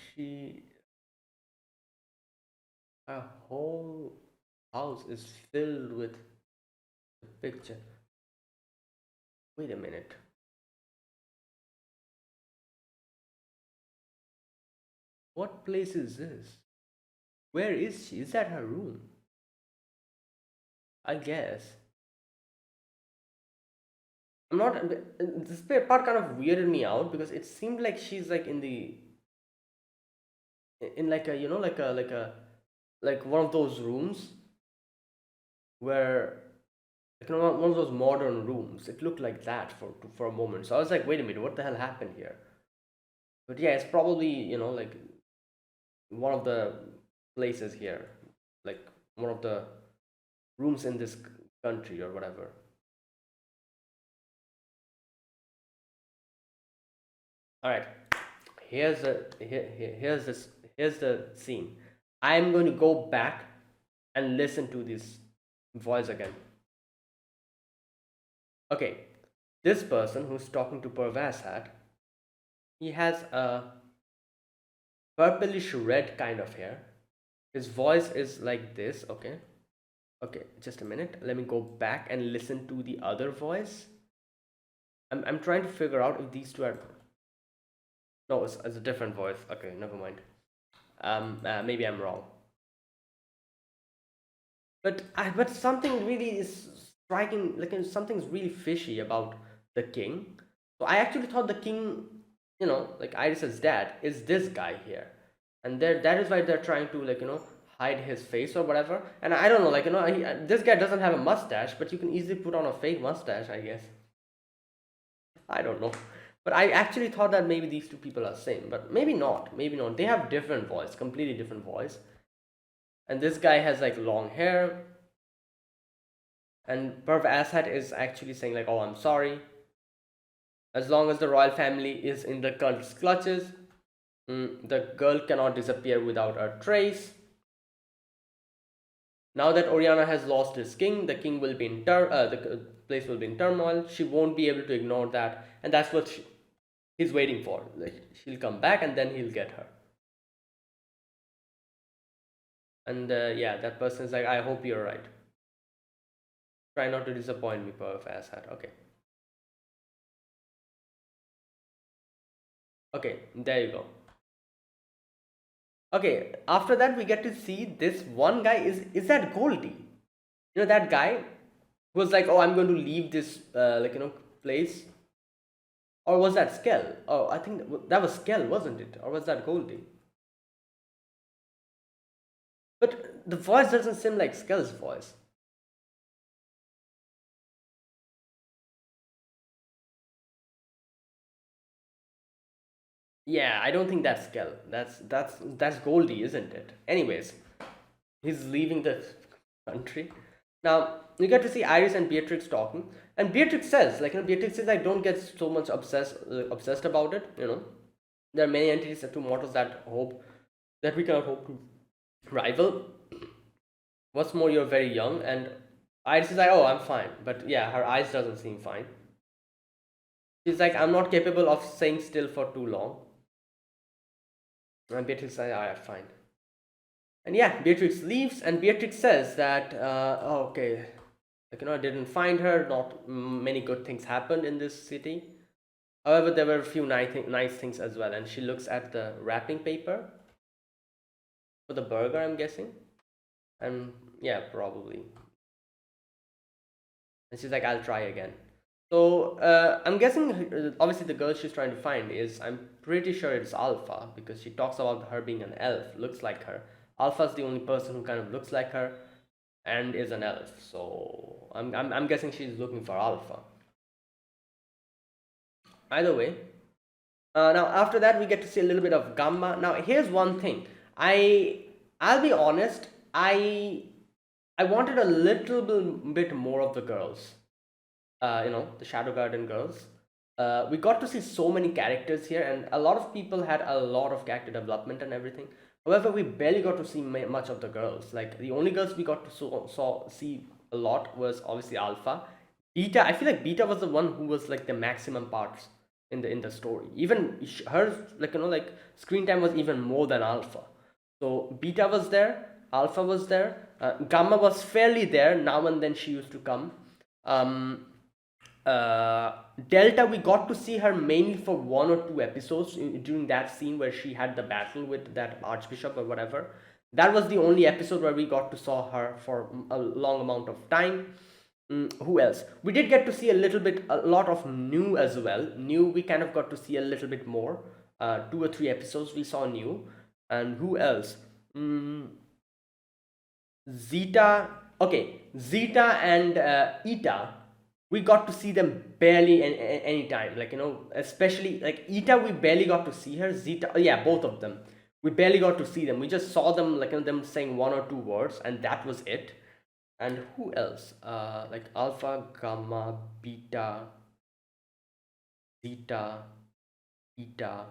her whole house is filled with the picture. Wait a minute. What place is this? Where is she? Is that her room? I guess. I'm not. This part kind of weirded me out, because it seemed like she's like in like a, like one of those rooms where, like, one of those modern rooms. It looked like that for a moment. So I was like, wait a minute, what the hell happened here? But yeah, it's probably, like one of the places here, like one of the rooms in this country or whatever. All right, here's the scene. I'm going to go back and listen to this voice again. Okay, this person who's talking to Parvaz, he has a purplish red kind of hair. His voice is like this. Okay, just a minute. Let me go back and listen to the other voice. I'm trying to figure out if these two are. No, it's a different voice. Okay, never mind. Maybe I'm wrong. But something really is striking. Like, something's really fishy about the king. So I actually thought the king, like Iris's dad, is this guy here, and that is why they're trying to, like, hide his face or whatever. And I don't know, like, this guy doesn't have a mustache, but you can easily put on a fake mustache, I guess. I don't know. But I actually thought that maybe these two people are same, but maybe not. Maybe not. They have different voice, completely different voice. And this guy has like long hair, and Perv Assad is actually saying like, "Oh, I'm sorry. As long as the royal family is in the cult's clutches, the girl cannot disappear without a trace. Now that Oriana has lost his king, the king will be the place will be in turmoil. She won't be able to ignore that, and that's what he's waiting for. Like, she'll come back, and then he'll get her." And yeah, that person is like, "I hope you're right. Try not to disappoint me, Perf Assad." Okay, there you go. Okay, after that we get to see this one guy. Is that Goldie? That guy Who was like, "Oh, I'm going to leave this place." Or was that Skell? Oh, I think that was Skell, wasn't it? Or was that Goldie? But the voice doesn't seem like Skell's voice. Yeah, I don't think that's Skell. That's Goldie, isn't it? Anyways, he's leaving the country. Now you get to see Iris and Beatrix talking, and Beatrix says, Beatrix says, "I don't get so much obsessed about it. There are many entities and two mortals that we cannot hope to rival. What's more, you're very young." And Iris is like, "Oh, I'm fine," but yeah, her eyes doesn't seem fine. She's like, "I'm not capable of staying still for too long." And Beatrix says, "I am fine." And yeah, Beatrix leaves, and Beatrix says that, oh, okay, I didn't find her. Not many good things happened in this city. However, there were a few nice things as well. And she looks at the wrapping paper for the burger, I'm guessing. And yeah, probably. And she's like, "I'll try again." So I'm guessing, obviously, the girl she's trying to find is, I'm pretty sure it's Alpha, because she talks about her being an elf, looks like her. Alpha's the only person who kind of looks like her and is an elf. So I'm guessing she's looking for Alpha. Either way, now after that we get to see a little bit of Gamma. Now here's one thing. I'll be honest. I wanted a little bit more of the girls. The Shadow Garden girls. We got to see so many characters here, and a lot of people had a lot of character development and everything. However, we barely got to see much of the girls. Like, the only girls we got to see a lot was obviously Alpha. Beta, I feel like Beta was the one who was like the maximum parts in the story. Even her, screen time was even more than Alpha. So Beta was there, Alpha was there, Gamma was fairly there. Now and then she used to come. Um, Delta, we got to see her mainly for one or two episodes during that scene where she had the battle with that archbishop or whatever. That was the only episode where we got to saw her for a long amount of time. Who else? We did get to see a lot of New as well. New, we kind of got to see a little bit more. 2 or 3 episodes we saw New. And who else? Zeta. Okay, Zeta and Eta, we got to see them barely any time. Especially like Eta, we barely got to see her. Zeta, yeah, both of them. We barely got to see them. We just saw them, them saying one or two words, and that was it. And who else? Like Alpha, Gamma, Beta, Zeta, Eta,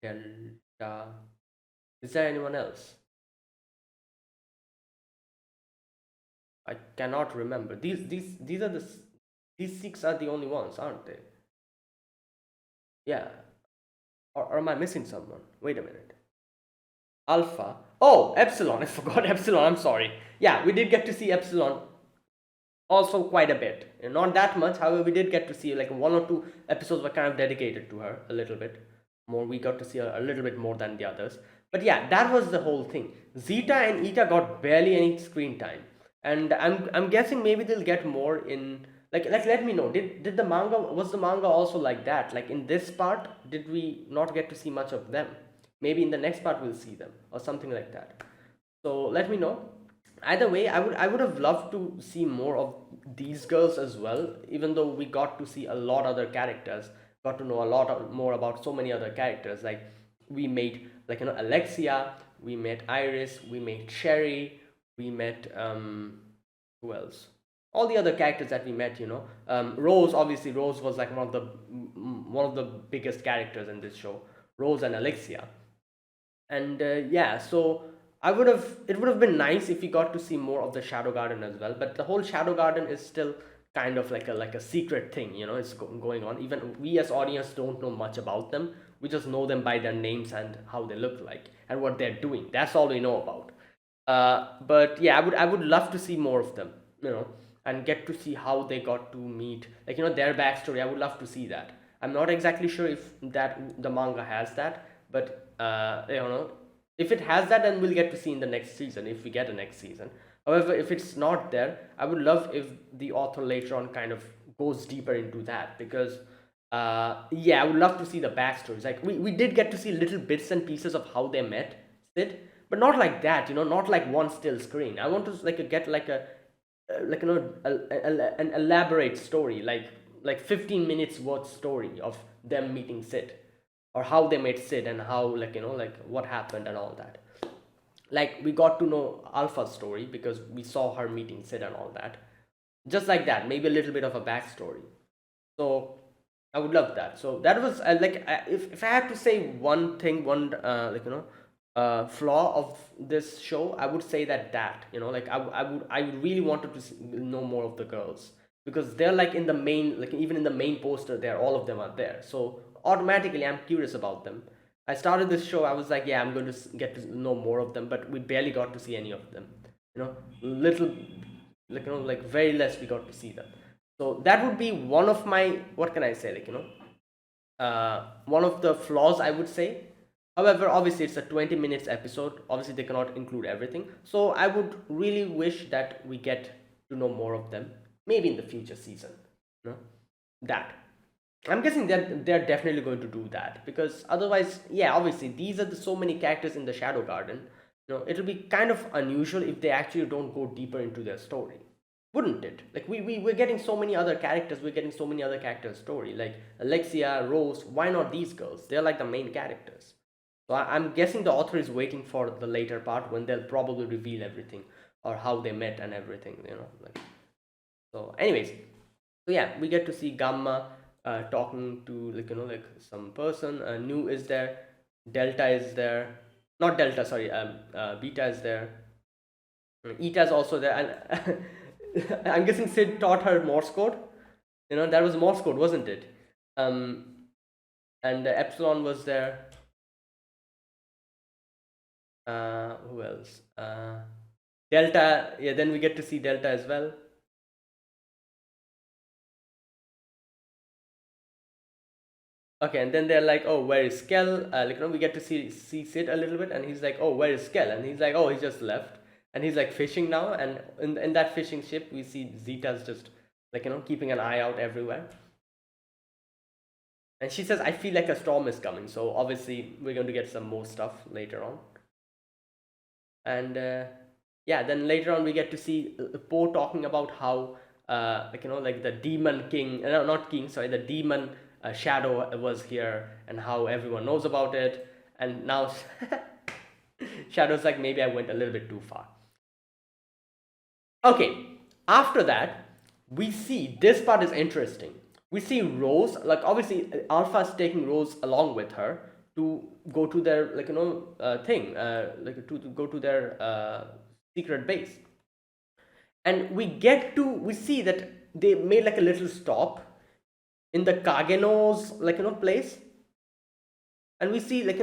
Delta. Is there anyone else? I cannot remember. These are these six are the only ones, aren't they? Yeah. Or am I missing someone? Wait a minute. Alpha. Oh, Epsilon. I forgot Epsilon. I'm sorry. Yeah, we did get to see Epsilon also quite a bit. Not that much. However, we did get to see like one or two episodes were kind of dedicated to her a little bit more. We got to see her a little bit more than the others. But yeah, that was the whole thing. Zeta and Eta got barely any screen time, and I'm guessing maybe they'll get more in, let me know. Did the manga, was the manga also like that? Like, in this part, did we not get to see much of them? Maybe in the next part we'll see them or something like that. So let me know. Either way, I would have loved to see more of these girls as well. Even though we got to see a lot other characters, got to know a lot more about so many other characters. Like, we met Alexia, we met Iris, we met Sherry, we met who else? All the other characters that we met. Rose, obviously, Rose was like one of the biggest characters in this show. Rose and Alexia. And yeah, so it would have been nice if we got to see more of the Shadow Garden as well. But the whole Shadow Garden is still kind of like a secret thing. It's going on. Even we as audience don't know much about them. We just know them by their names and how they look like and what they're doing. That's all we know about. But yeah, I would love to see more of them. And get to see how they got to meet, their backstory. I would love to see that. I'm not exactly sure if that the manga has that, but if it has that, then we'll get to see in the next season, if we get a next season. However, if it's not there, I would love if the author later on kind of goes deeper into that, because yeah, I would love to see the backstories. Like we did get to see little bits and pieces of how they met Sid, but not like that, not like one still screen. I want to like get like a like an elaborate story, like 15 minutes worth story of them meeting Sid, or how they met Sid, and how, like, like what happened and all that. Like we got to know Alpha's story because we saw her meeting Sid and all that. Just like that, maybe a little bit of a backstory. So I would love that. So that was if I had to say one thing, one flaw of this show, I would say that like I really wanted to know more of the girls, because they're like in the main, like even in the main poster there, all of them are there. So automatically I'm curious about them. I started this show, I was like, yeah, I'm going to get to know more of them, but we barely got to see any of them. Little, like very less we got to see them. So that would be one of my, what can I say, one of the flaws, I would say. However, obviously it's a 20 minutes episode, obviously they cannot include everything, so I would really wish that we get to know more of them, maybe in the future season. That, I'm guessing that they're definitely going to do that, because otherwise, yeah, obviously these are so many characters in the Shadow Garden. It'll be kind of unusual if they actually don't go deeper into their story, wouldn't it? Like we're getting so many other characters, we're getting so many other characters' story, like Alexia, Rose. Why not these girls? They're like the main characters. So I'm guessing the author is waiting for the later part when they'll probably reveal everything, or how they met and everything. Like, so. Anyways, so yeah, we get to see Gamma talking to, like, like some person. New is there, Delta is there, not Delta, sorry, Beta is there, Eta is also there, and I'm guessing Sid taught her Morse code. That was Morse code, wasn't it? Um, and Epsilon was there. Who else? Delta. Yeah, then we get to see Delta as well. Okay, and then they're like, "Oh, where is Skell?" We get to see Sid a little bit, and he's like, "Oh, where is Skell?" And he's like, "Oh, he just left." And he's like fishing now, and in that fishing ship, we see Zeta's just, like, keeping an eye out everywhere. And she says, "I feel like a storm is coming." So obviously, we're going to get some more stuff later on. And yeah, then later on we get to see Poe talking about how like the demon king, no, not king, sorry, the demon shadow was here, and how everyone knows about it. And now Shadow's like, maybe I went a little bit too far. Okay, after that, we see, this part is interesting. We see Rose, like obviously Alpha's taking Rose along with her to go to their, like, thing, like to go to their secret base. And we see that they made like a little stop in the Kageno's, like, place. And we see, like,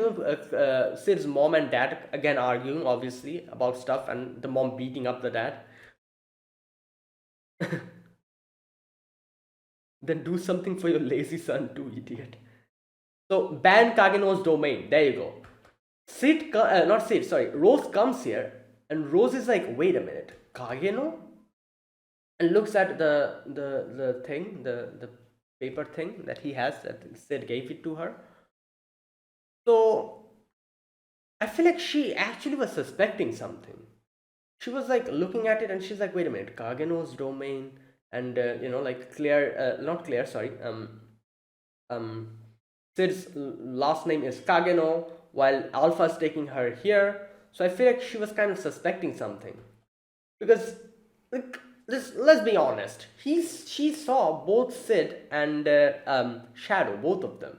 Sid's mom and dad again arguing, obviously, about stuff, and the mom beating up the dad. Then do something for your lazy son too, idiot. So ban Kageno's domain. There you go. Not Sid, sorry. Rose comes here, and Rose is like, wait a minute, Kageno? And looks at the thing, the paper thing that he has, that Sid gave it to her. So I feel like she actually was suspecting something. She was like looking at it, and she's like, wait a minute, Kageno's domain, and like Claire, not Claire, sorry, um, Sid's last name is Kageno, while Alpha's taking her here. So I feel like she was kind of suspecting something, because, like, let's be honest, she saw both Sid and Shadow, both of them.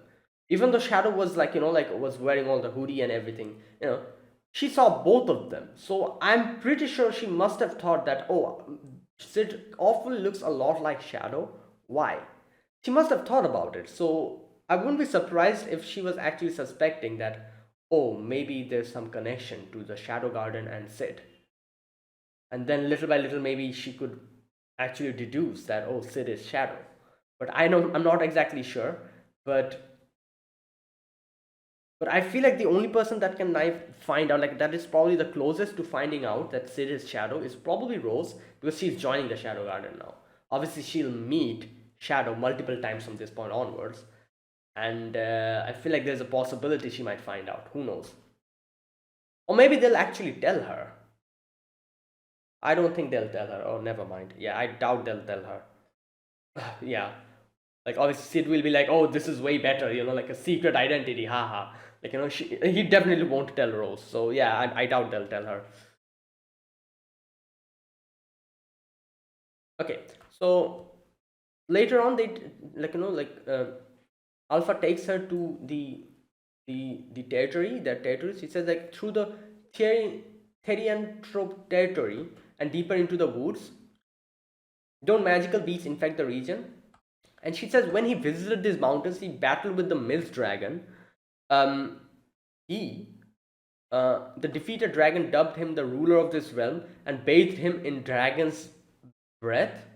Even though Shadow was, like, like was wearing all the hoodie and everything, she saw both of them. So I'm pretty sure she must have thought that, oh, Sid awfully looks a lot like Shadow. Why? She must have thought about it. So I wouldn't be surprised if she was actually suspecting that, oh, maybe there's some connection to the Shadow Garden and Sid. And then little by little, maybe she could actually deduce that, oh, Sid is Shadow. But I'm not exactly sure. But But I feel like the only person that can find out, like that is probably the closest to finding out that Sid is Shadow, is probably Rose, because she's joining the Shadow Garden now. Obviously, she'll meet Shadow multiple times from this point onwards, and I feel like there's a possibility she might find out. Who knows? Or maybe they'll actually tell her. I don't think they'll tell her. Oh, never mind. Yeah, I doubt they'll tell her. Yeah, like obviously Sid will be like, oh, this is way better, like a secret identity, haha. Like, he definitely won't tell Rose. So yeah, I doubt they'll tell her. Okay, so later on, Alpha takes her to the territory, their territory. She says like through the Therianthrope territory and deeper into the woods, don't magical beasts infect the region? And she says when he visited these mountains, he battled with the Mist Dragon. Um, he, the defeated dragon, dubbed him the ruler of this realm and bathed him in dragon's breath.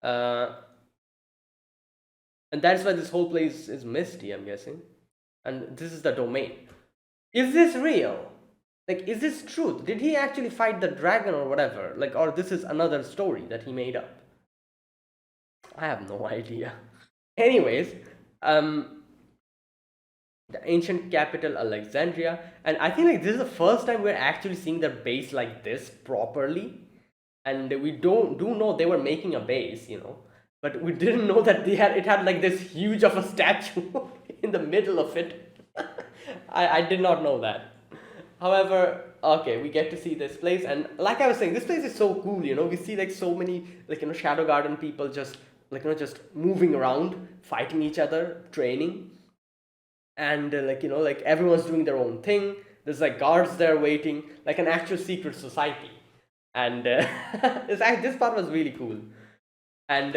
Uh, and that's why this whole place is misty, I'm guessing. And this is the domain. Is this real? Like, is this truth? Did he actually fight the dragon or whatever? Like, or this is another story that he made up? I have no idea. Anyways, the ancient capital Alexandria, and I think like this is the first time we're actually seeing their base like this properly. And we do know they were making a base, but we didn't know that it had like this huge of a statue in the middle of it. I did not know that. However, okay, we get to see this place, and like I was saying, this place is so cool. We see like so many Shadow Garden people just just moving around, fighting each other, training, and like everyone's doing their own thing. There's like guards there waiting, like an actual secret society, and this part was really cool. And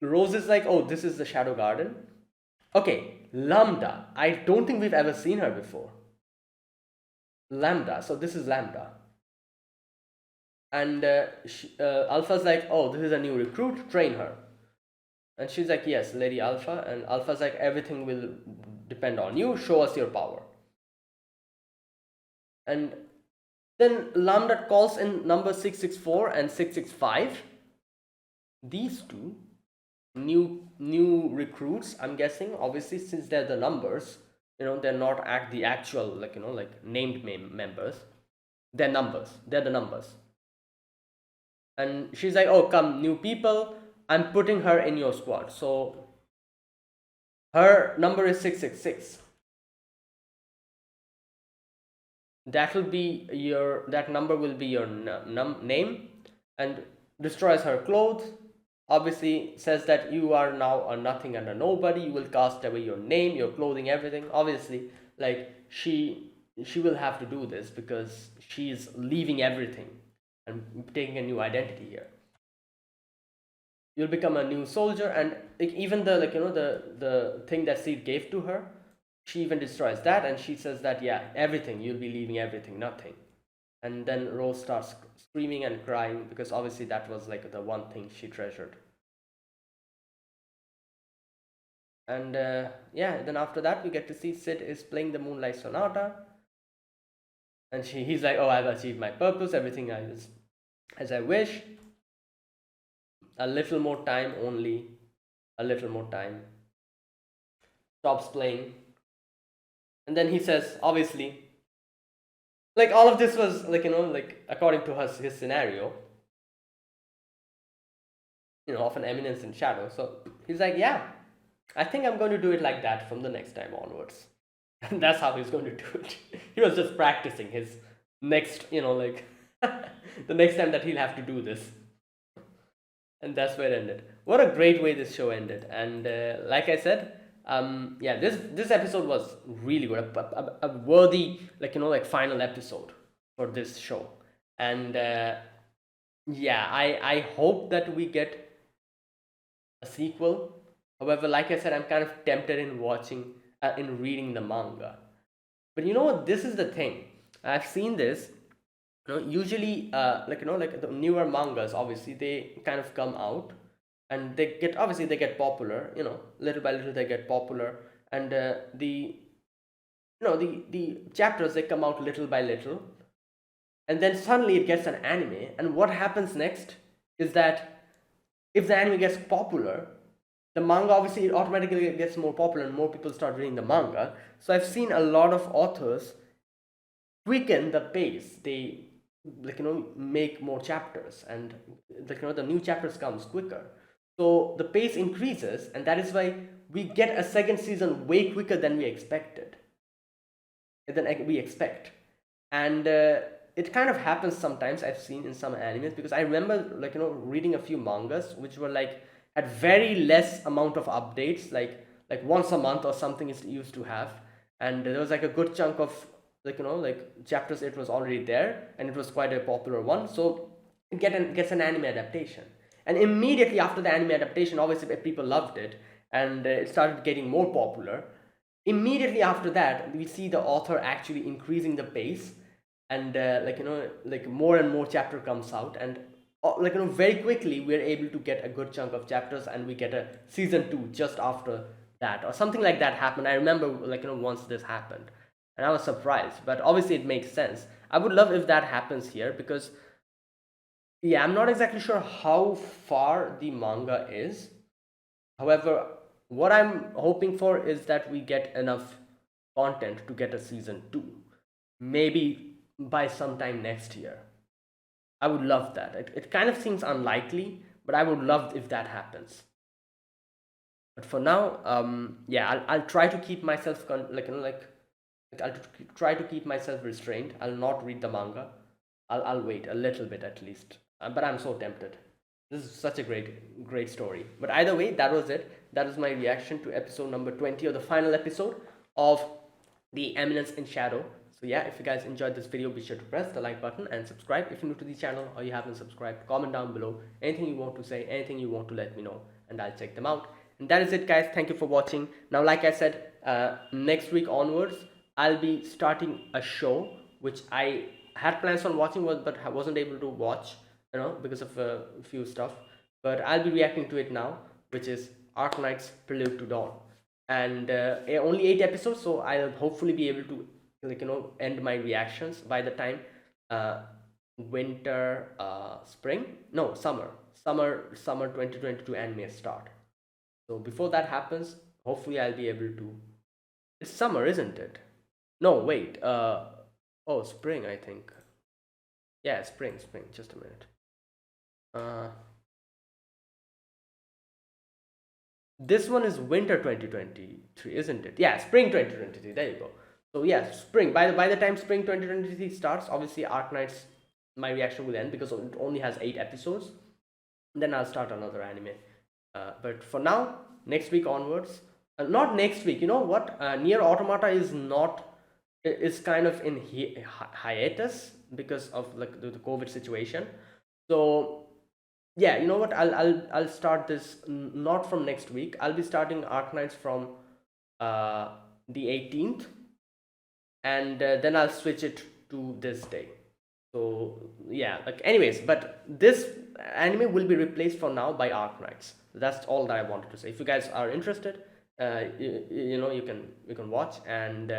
Rose is like, oh, this is the Shadow Garden. Okay, Lambda. I don't think we've ever seen her before. Lambda. So this is Lambda. And Alpha's like, oh, this is a new recruit, train her. And she's like, yes, Lady Alpha. And Alpha's like, everything will depend on you, show us your power. And then Lambda calls in number 664 and 665. These two new recruits, I'm guessing, obviously, since they're the numbers, they're not the actual like named members. They're the numbers. And she's like, oh, come, new people, I'm putting her in your squad. So her number is 666. That number will be your name, and destroys her clothes. Obviously says that you are now a nothing and a nobody. You will cast away your name, your clothing, everything. Obviously, like she will have to do this because she's leaving everything and taking a new identity here. You'll become a new soldier, and like, even the the thing that Seed gave to her, she even destroys that, and she says that yeah, everything, you'll be leaving everything, nothing. And then Rose starts screaming and crying because obviously that was like the one thing she treasured. And yeah, then after that we get to see Sid is playing the Moonlight Sonata, and he's like, oh, I've achieved my purpose, everything is as I wish. A little more time, only a little more time. Stops playing, and then he says, obviously, like all of this was like like according to his scenario, of an eminence in shadow. So he's like, yeah, I think I'm going to do it like that from the next time onwards. And that's how he's going to do it. He was just practicing his next, like the next time that he'll have to do this. And that's where it ended. What a great way this show ended. And like I said, yeah, this episode was really good, a worthy like final episode for this show. And yeah, I hope that we get a sequel. However, like I said, I'm kind of tempted in reading the manga. But you know what? This is the thing. I've seen this. Usually, like the newer mangas, obviously they kind of come out, and they get popular. Little by little they get popular, and the chapters, they come out little by little, and then suddenly it gets an anime. And what happens next is that if the anime gets popular, the manga obviously automatically gets more popular and more people start reading the manga. So I've seen a lot of authors quicken the pace. They, make more chapters, and the new chapters comes quicker, so the pace increases, and that is why we get a second season way quicker than we expect. And it kind of happens sometimes. I've seen in some animes, because I remember, reading a few mangas which were like had very less amount of updates, like once a month or something is used to have. And there was like a good chunk of, chapters, it was already there, and it was quite a popular one, so gets an anime adaptation. And immediately after the anime adaptation, obviously people loved it, and it started getting more popular. Immediately after that, we see the author actually increasing the pace, and more and more chapter comes out, and very quickly we're able to get a good chunk of chapters, and we get a season 2 just after that, or something like that happened. I remember, once this happened, and I was surprised, but obviously it makes sense. I would love if that happens here, because yeah, I'm not exactly sure how far the manga is. However, what I'm hoping for is that we get enough content to get a season 2, maybe by sometime next year. I would love that. It kind of seems unlikely, but I would love if that happens. But for now, yeah, I'll try to keep myself I'll try to keep myself restrained. I'll not read the manga. I'll wait a little bit at least. But I'm so tempted. This is such a great story. But either way, that was it. That was my reaction to episode number 20, or the final episode of the Eminence in Shadow. So yeah, if you guys enjoyed this video, be sure to press the like button and subscribe if you're new to the channel or you haven't subscribed. Comment down below anything you want to say, anything you want to let me know, and I'll check them out. And that is it, guys. Thank you for watching. Now, like I said, next week onwards, I'll be starting a show which I had plans on watching, but I wasn't able to watch, because of a few stuff. But I'll be reacting to it now, which is Arknight's Prelude to Dawn, and only 8 episodes, so I'll hopefully be able to end my reactions by the time winter, spring, no, summer 2022 anime start. So before that happens, hopefully I'll be able to. It's summer, isn't it? No, wait. Oh, spring, I think. Yeah, spring. Just a minute. This one is winter 2023, isn't it? Yeah, spring 2023. There you go. So yeah, spring. By the time spring 2023 starts, obviously Arknights, my reaction will end, because it only has 8 episodes. Then I'll start another anime. But for now, next week onwards, not next week. You know what? Nier Automata is kind of in hiatus because of like the COVID situation. So yeah, you know what? I'll start this not from next week. I'll be starting Arknights from the 18th, and then I'll switch it to this day. So yeah, like anyways, but this anime will be replaced for now by Arknights. That's all that I wanted to say. If you guys are interested, you can watch, and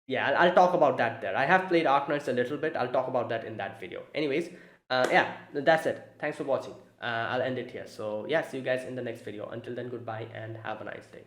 yeah, I'll talk about that there. I have played Arknights a little bit. I'll talk about that in that video. Anyways, yeah, that's it. Thanks for watching. I'll end it here. So yeah, see you guys in the next video. Until then, goodbye and have a nice day.